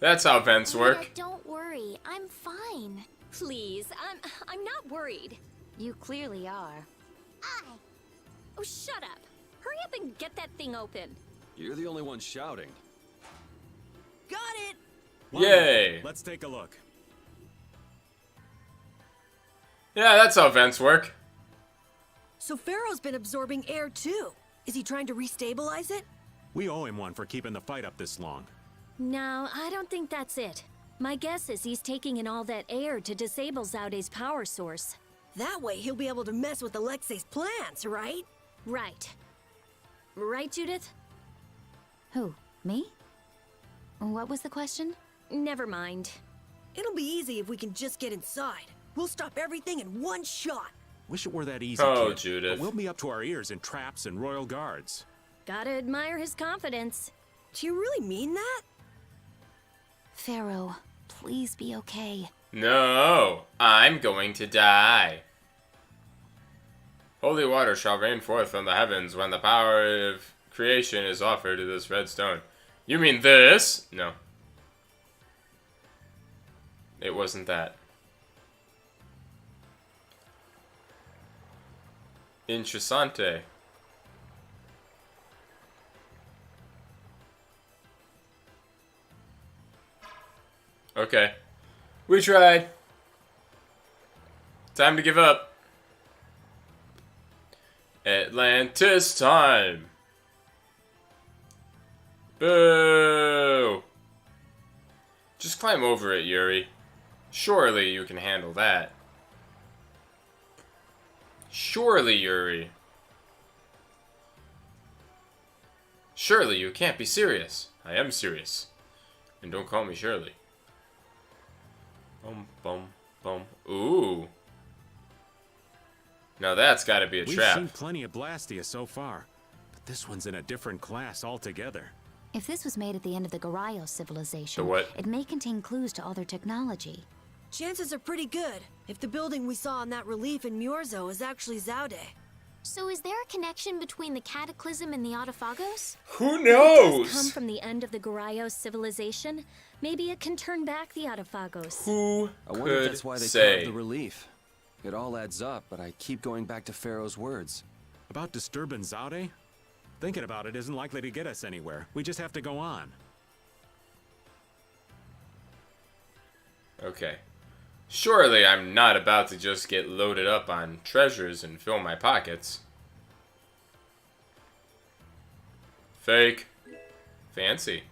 That's how vents work. Rita, don't worry. I'm fine. Please, I'm not worried. You clearly are. Oh, shut up. Hurry up and get that thing open. You're the only one shouting. Got it! Yay! Let's take a look. Yeah, that's how vents work. So Pharaoh's been absorbing air too. Is he trying to restabilize it? We owe him one for keeping the fight up this long. No, I don't think that's it. My guess is he's taking in all that air to disable Zaude's power source. That way he'll be able to mess with Alexei's plans, right? Right. Right, Judith? Who? Me? What was the question? Never mind. It'll be easy if we can just get inside. We'll stop everything in one shot. Wish it were that easy, Oh, kid. Judith. But we'll be up to our ears in traps and royal guards. Gotta admire his confidence. Do you really mean that? Pharaoh, Please be okay. No, I'm going to die. Holy water shall rain forth from the heavens when the power of creation is offered to this red stone. You mean this? No. It wasn't that. Interessante. Okay. We tried. Time to give up. Atlantis time. Boo! Just climb over it, Yuri. Surely you can handle that. Surely, Yuri. Surely you can't be serious. I am serious. And don't call me Shirley. Bum, bum, bum. Ooh. Now that's gotta be a trap. We've seen plenty of Blastia so far, but this one's in a different class altogether. If this was made at the end of the Garayos civilization, The what? it may contain clues to all their technology. Chances are pretty good if the building we saw on that relief in Myorzo is actually Zaude. So is there a connection between the Cataclysm and the Autophagos? Who If it knows? does come from the end of the Garayos civilization, maybe it can turn back the Autophagos. Who I wonder if could that's why they say? carved the relief. It all adds up, but I keep going back to Pharaoh's words. About disturbing Zaude? Thinking about it isn't likely to get us anywhere. We just have to go on. Okay. Surely I'm not about to just get loaded up on treasures and fill my pockets. Fake. Fancy.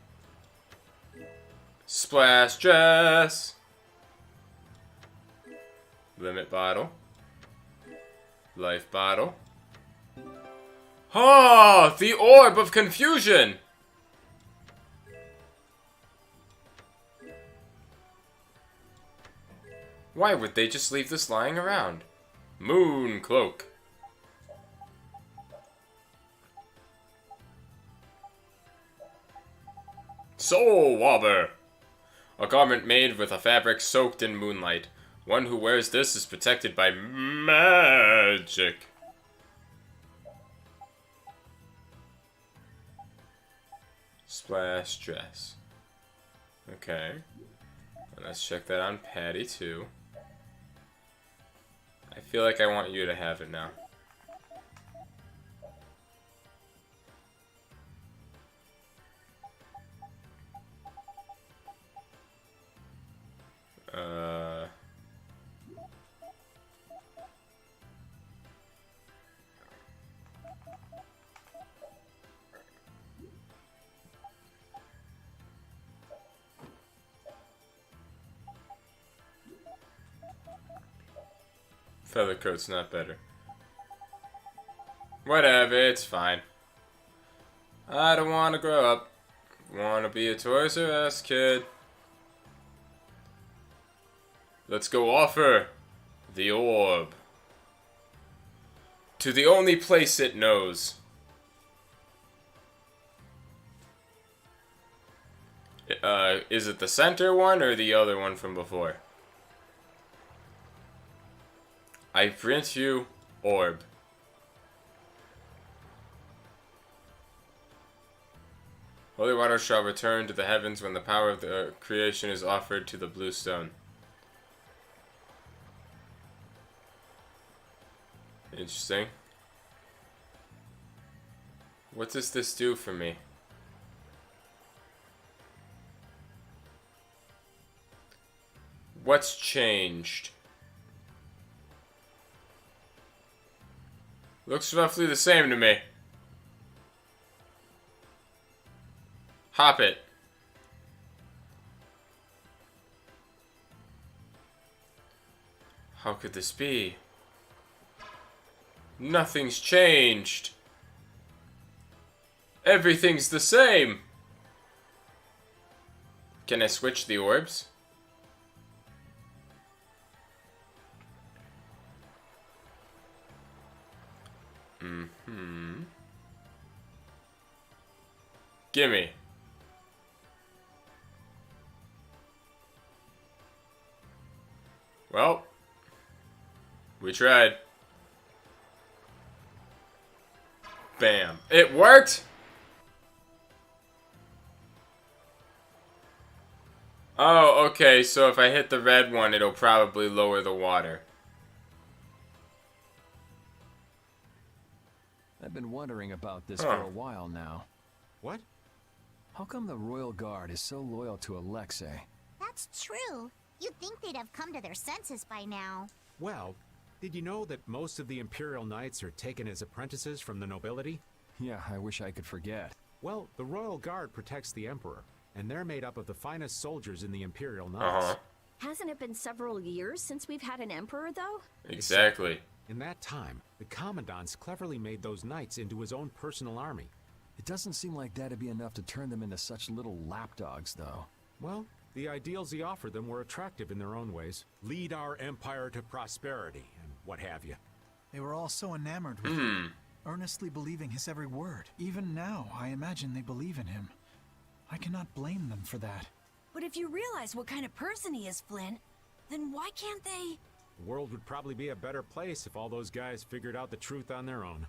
Splash dress. Limit bottle. Life bottle. Oh, the orb of confusion! Why would they just leave this lying around? Moon cloak. Soul wobber. A garment made with a fabric soaked in moonlight. One who wears this is protected by magic. Splash dress. Okay. Let's check that on Patty too. I feel like I want you to have it now. Feather coat's not better. Whatever, it's fine. I don't want to grow up. Want to be a Toys R Us kid. Let's go offer the orb to the only place it knows. Is it the center one or the other one from before? I print you orb. Holy water shall return to the heavens when the power of the creation is offered to the blue stone. Interesting. What does this do for me? What's changed? Looks roughly the same to me. Hop it. How could this be? Nothing's changed. Everything's the same. Can I switch the orbs? Gimme. Well, we tried. Bam. It worked! Oh, okay, so if I hit the red one, it'll probably lower the water. I've been wondering about this for a while now. What? How come the Royal Guard is so loyal to Alexei? That's true. You'd think they'd have come to their senses by now. Well, did you know that most of the Imperial Knights are taken as apprentices from the nobility? Yeah, I wish I could forget. Well, the Royal Guard protects the Emperor, and they're made up of the finest soldiers in the Imperial Knights. Hasn't it been several years since we've had an emperor, though? Exactly. In that time, the Commandant's cleverly made those knights into his own personal army. It doesn't seem like that'd be enough to turn them into such little lapdogs, though. Well, the ideals he offered them were attractive in their own ways. Lead our empire to prosperity, and what have you. They were all so enamored with him, earnestly believing his every word. Even now, I imagine they believe in him. I cannot blame them for that. But if you realize what kind of person he is, Flint, then why can't they... The world would probably be a better place if all those guys figured out the truth on their own.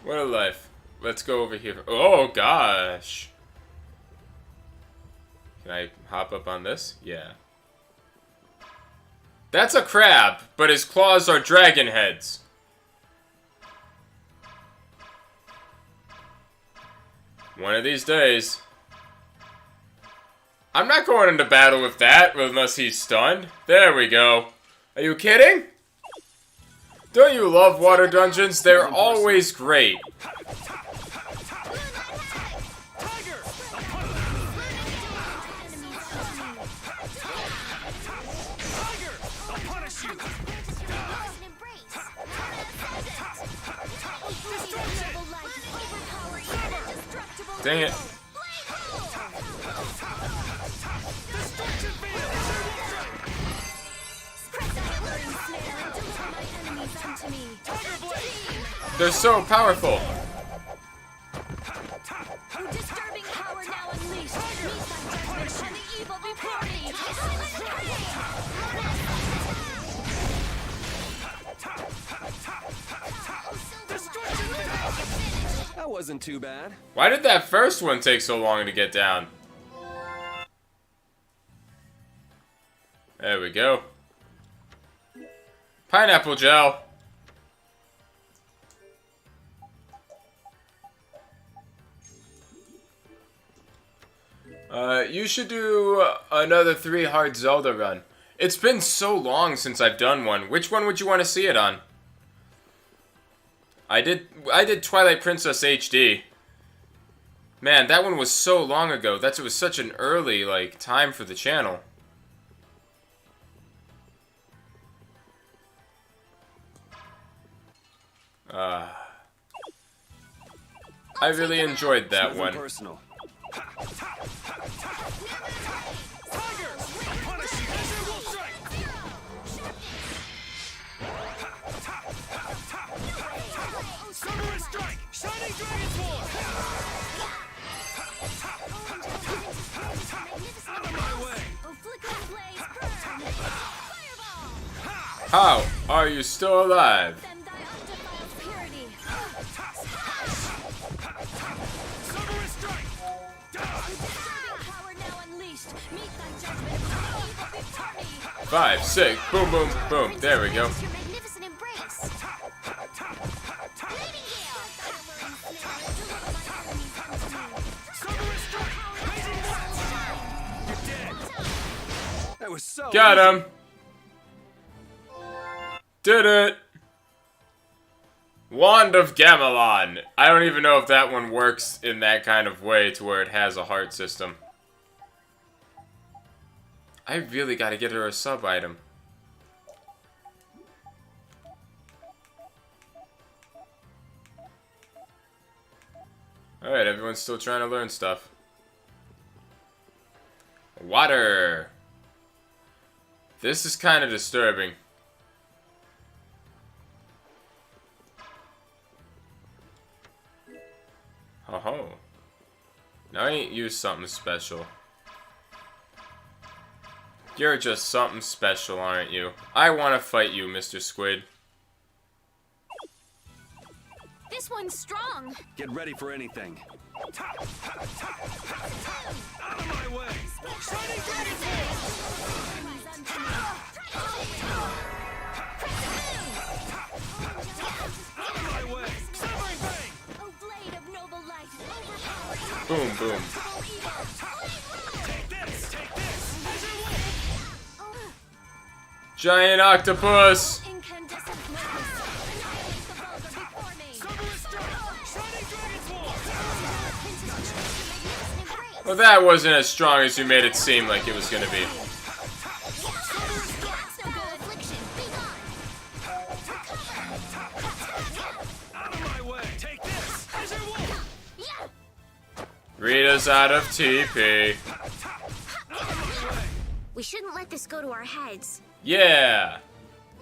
What a life. Let's go over here. Oh, gosh. Can I hop up on this? Yeah. That's a crab, but his claws are dragon heads. One of these days. I'm not going into battle with that unless he's stunned. There we go. Are you kidding? Don't you love water dungeons? They're always great. Dang it. They're so powerful. Disturbing power now unleashed. Meet my judgment and the evil before me. That wasn't too bad. Why did that first one take so long to get down? There we go. Pineapple gel. You should do another 3 hard Zelda run. It's been so long since I've done one. Which one would you want to see it on? I did Twilight Princess HD. Man, that one was so long ago. It was such an early time for the channel. I really enjoyed that one. Personal. Strike! Shining Dragon Sword! Out of my way! How are you still alive? Five, 6, boom, boom, boom. There we go. That was so Got him. Did it. Wand of Gamelon. I don't even know if that one works in that kind of way to where it has a heart system. I really gotta get her a sub item. Alright, everyone's still trying to learn stuff. Water. This is kind of disturbing. Oh-ho. Now I ain't used something special. You're just something special, aren't you? I want to fight you, Mr. Squid. This one's strong. Get ready for anything. Out of my way! Shining Dragon Out of my way! Severing Bang! A blade of noble light. Boom, boom. Take this! Take this! Giant octopus! Well, that wasn't as strong as you made it seem like it was gonna be. Rita's out of TP. We shouldn't let this go to our heads. Yeah.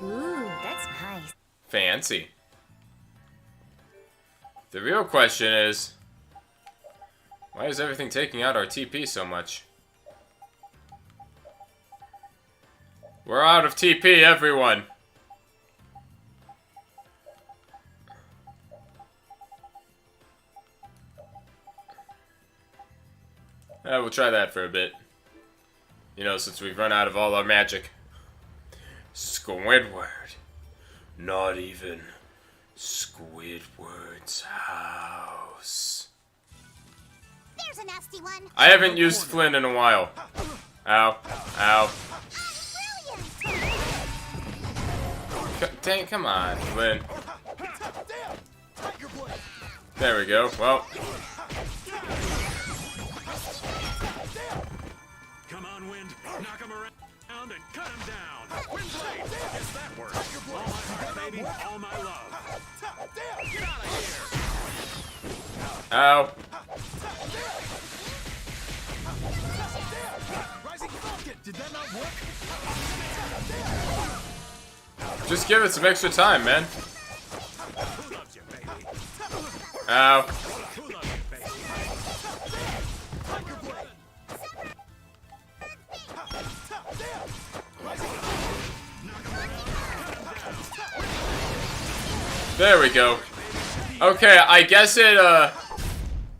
Ooh, that's nice. Fancy. The real question is, why is everything taking out our TP so much? We're out of TP, everyone. We'll try that for a bit. You know, since we've run out of all our magic. Squidward. Not even Squidward's house. There's a nasty one. I haven't used Flint in a while. Ow. Ow. Dang, come on, Flint. There we go. Well. Come on, Wind. Knock him around and cut him down. Wind blade. Yes, that works. All my heart, baby. All my love. Get out of here. Ow. Did that not work? Just give it some extra time, man. Ow. There we go. Okay, I guess it,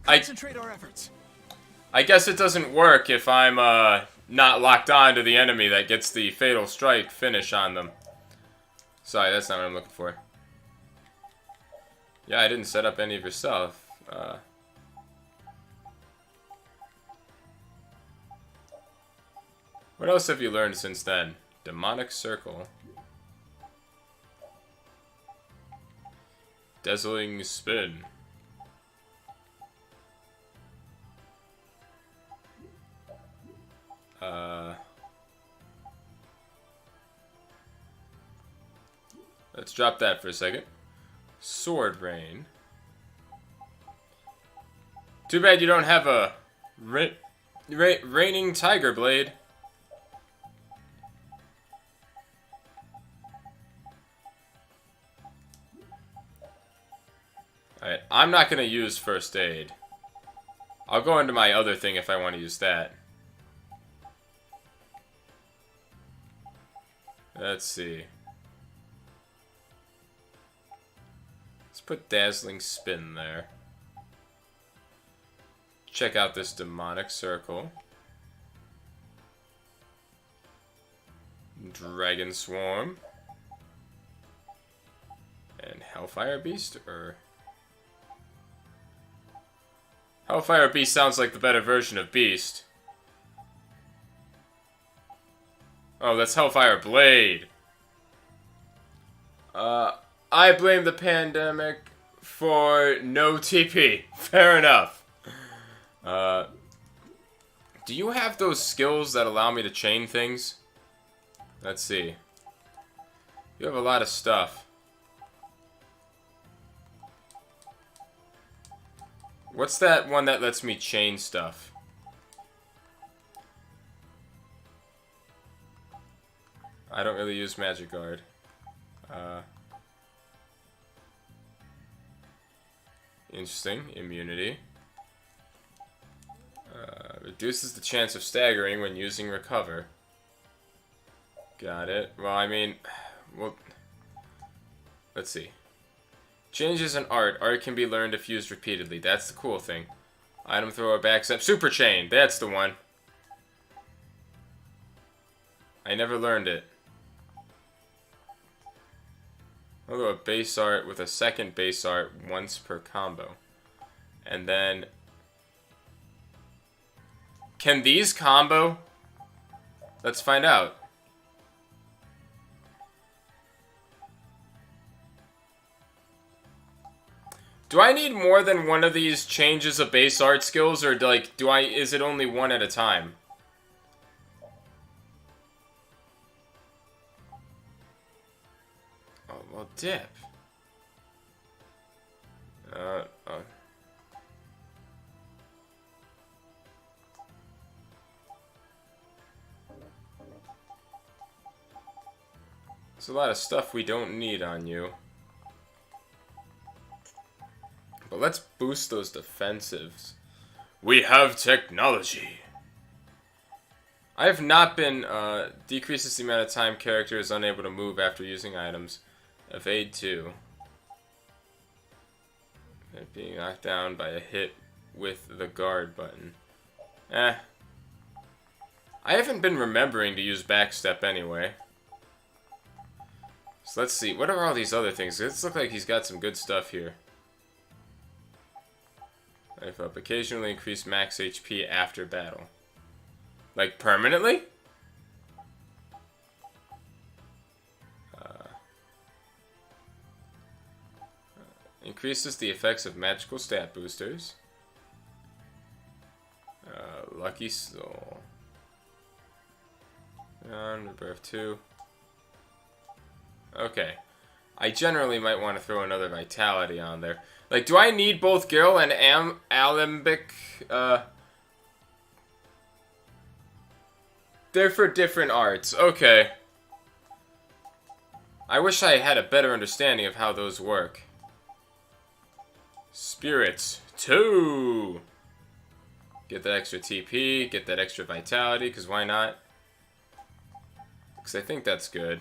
Concentrate our efforts. I guess it doesn't work if I'm, not locked on to the enemy that gets the fatal strike finish on them. Sorry, that's not what I'm looking for. Yeah, I didn't set up any of your stuff. What else have you learned since then? Demonic Circle. Dazzling Spin. Let's drop that for a second. Sword Rain. Too bad you don't have a Raining Tiger Blade. Alright, I'm not going to use First Aid. I'll go into my other thing if I want to use that. Let's see. Let's put Dazzling Spin there. Check out this Demonic Circle. Dragon Swarm. And Hellfire Beast, or... Hellfire Beast sounds like the better version of Beast. Oh, that's Hellfire Blade. I blame the pandemic for no TP. Fair enough. Do you have those skills that allow me to chain things? Let's see. You have a lot of stuff. What's that one that lets me chain stuff? I don't really use Magic Guard. Interesting. Immunity. Reduces the chance of staggering when using Recover. Got it. Well, I mean, well, let's see. Changes in art. Art can be learned if used repeatedly. That's the cool thing. Item thrower, backstep, super chain. That's the one. I never learned it. Although a base art with a second base art once per combo. And then... Can these combo? Let's find out. Do I need more than one of these changes of base art skills, or like is it only one at a time? Oh, well, dip. There's a lot of stuff we don't need on you. But let's boost those defensives. We have technology. I have not been, decreases the amount of time character is unable to move after using items. Evade 2. And being knocked down by a hit with the guard button. I haven't been remembering to use backstep anyway. So let's see, what are all these other things? This looks like he's got some good stuff here. Life up. Occasionally increase max HP after battle. Like permanently? Increases the effects of magical stat boosters. Lucky Soul. Rebirth 2. Okay. I generally might want to throw another Vitality on there. Like, do I need both Gil and Alembic? They're for different arts. Okay. I wish I had a better understanding of how those work. Spirits 2. Get that extra TP, get that extra Vitality, because why not? Because I think that's good.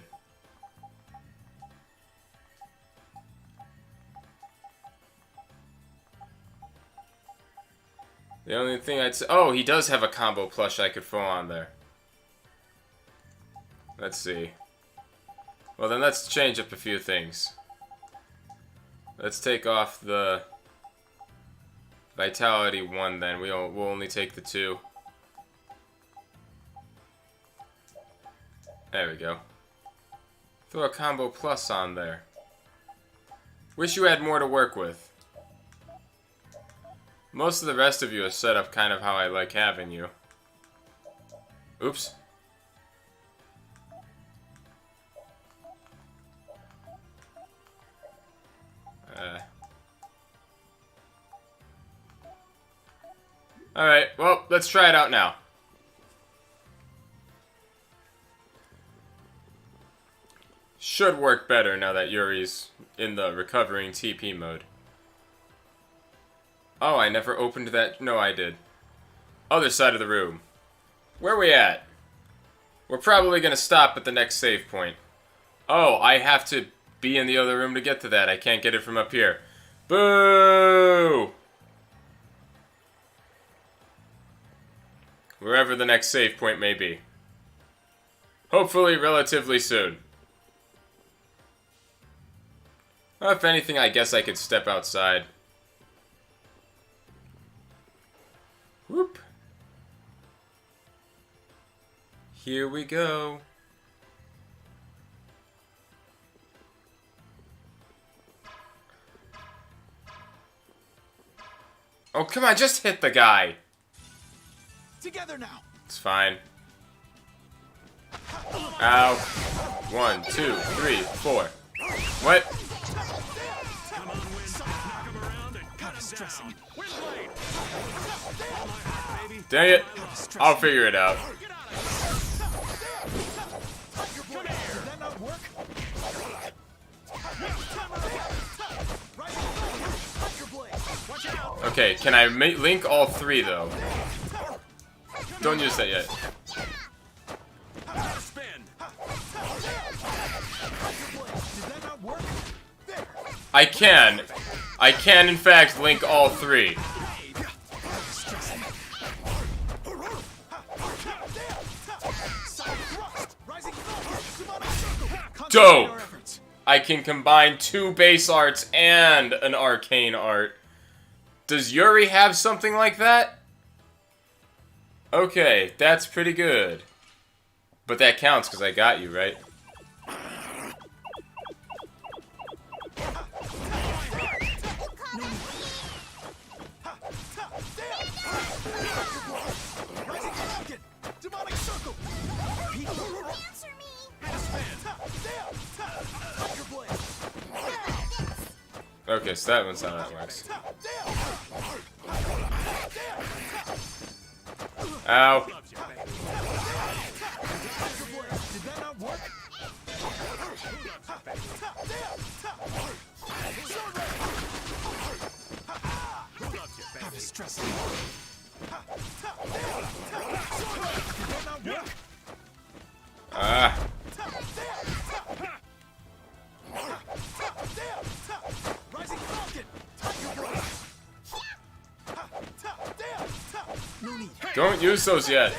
The only thing I'd say... Oh, he does have a combo plush I could throw on there. Let's see. Well, then let's change up a few things. Let's take off the Vitality 1 then. We'll only take the 2. There we go. Throw a combo plus on there. Wish you had more to work with. Most of the rest of you are set up kind of how I like having you. Oops. Alright, well, let's try it out now. Should work better now that Yuri's in the recovering TP mode. Oh, I never opened that. No, I did. Other side of the room. Where are we at? We're probably going to stop at the next save point. Oh, I have to be in the other room to get to that. I can't get it from up here. Boo! Wherever the next save point may be. Hopefully relatively soon. Well, if anything, I guess I could step outside. Whoop. Here we go. Oh, come on, just hit the guy. Together now. It's fine. Ow. 1, 2, 3, 4. What? Come on, Wind. Knock him around and cut him down. Wind blade. All my heart, baby. Dang it. I'll figure it out. Okay, can I link all three, though? Don't use that yet. I can in fact link all three. Dope! I can combine 2 base arts and an arcane art. Does Yuri have something like that? Okay, that's pretty good. But that counts because I got you, right? Okay, so that one's how that works. Ow. Did that not work? Have a stress. Ah. Don't use those yet.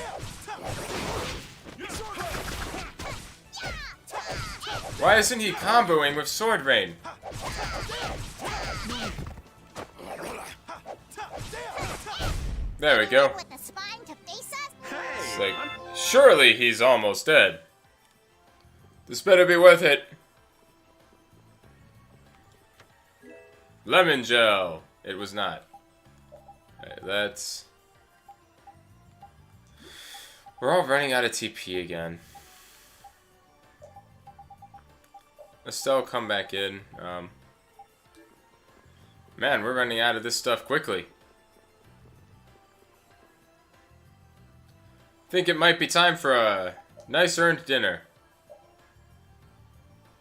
Why isn't he comboing with Sword Rain? There we go. It's like, surely he's almost dead. This better be worth it. Lemon gel. It was not. Alright, that's... We're all running out of TP again. Estelle, come back in. Man, we're running out of this stuff quickly. Think it might be time for a nice earned dinner.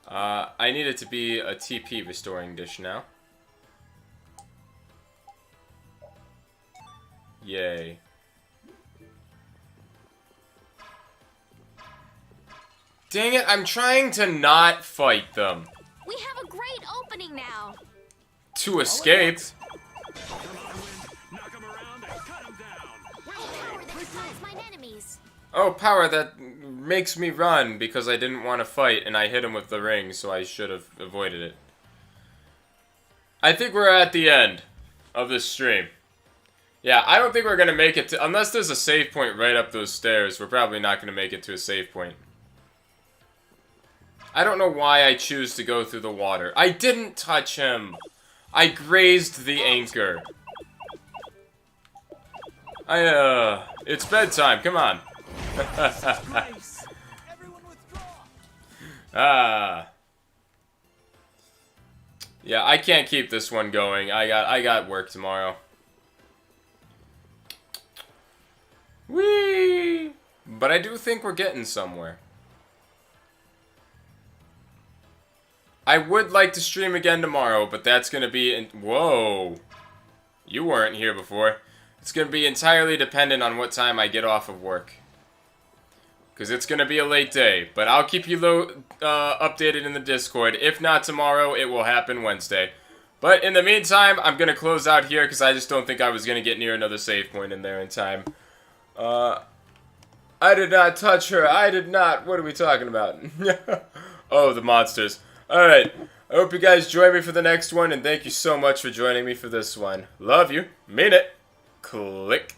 I need it to be a TP restoring dish now. Yay. Dang it, I'm trying to not fight them. We have a great opening now. To escape. Oh, power that makes me run because I didn't want to fight and I hit him with the ring, so I should have avoided it. I think we're at the end of this stream. Yeah, I don't think we're going to make it to... Unless there's a save point right up those stairs, we're probably not going to make it to a save point. I don't know why I choose to go through the water. I didn't touch him. I grazed the anchor. It's bedtime. Come on. Yeah, I can't keep this one going. I got work tomorrow. Whee! But I do think we're getting somewhere. I would like to stream again tomorrow, but that's going to be... Whoa. You weren't here before. It's going to be entirely dependent on what time I get off of work. Because it's going to be a late day. But I'll keep you updated in the Discord. If not tomorrow, it will happen Wednesday. But in the meantime, I'm going to close out here because I just don't think I was going to get near another save point in there in time. I did not touch her. I did not. What are we talking about? Oh, the monsters. Alright, I hope you guys join me for the next one, and thank you so much for joining me for this one. Love you. Mean it. Click.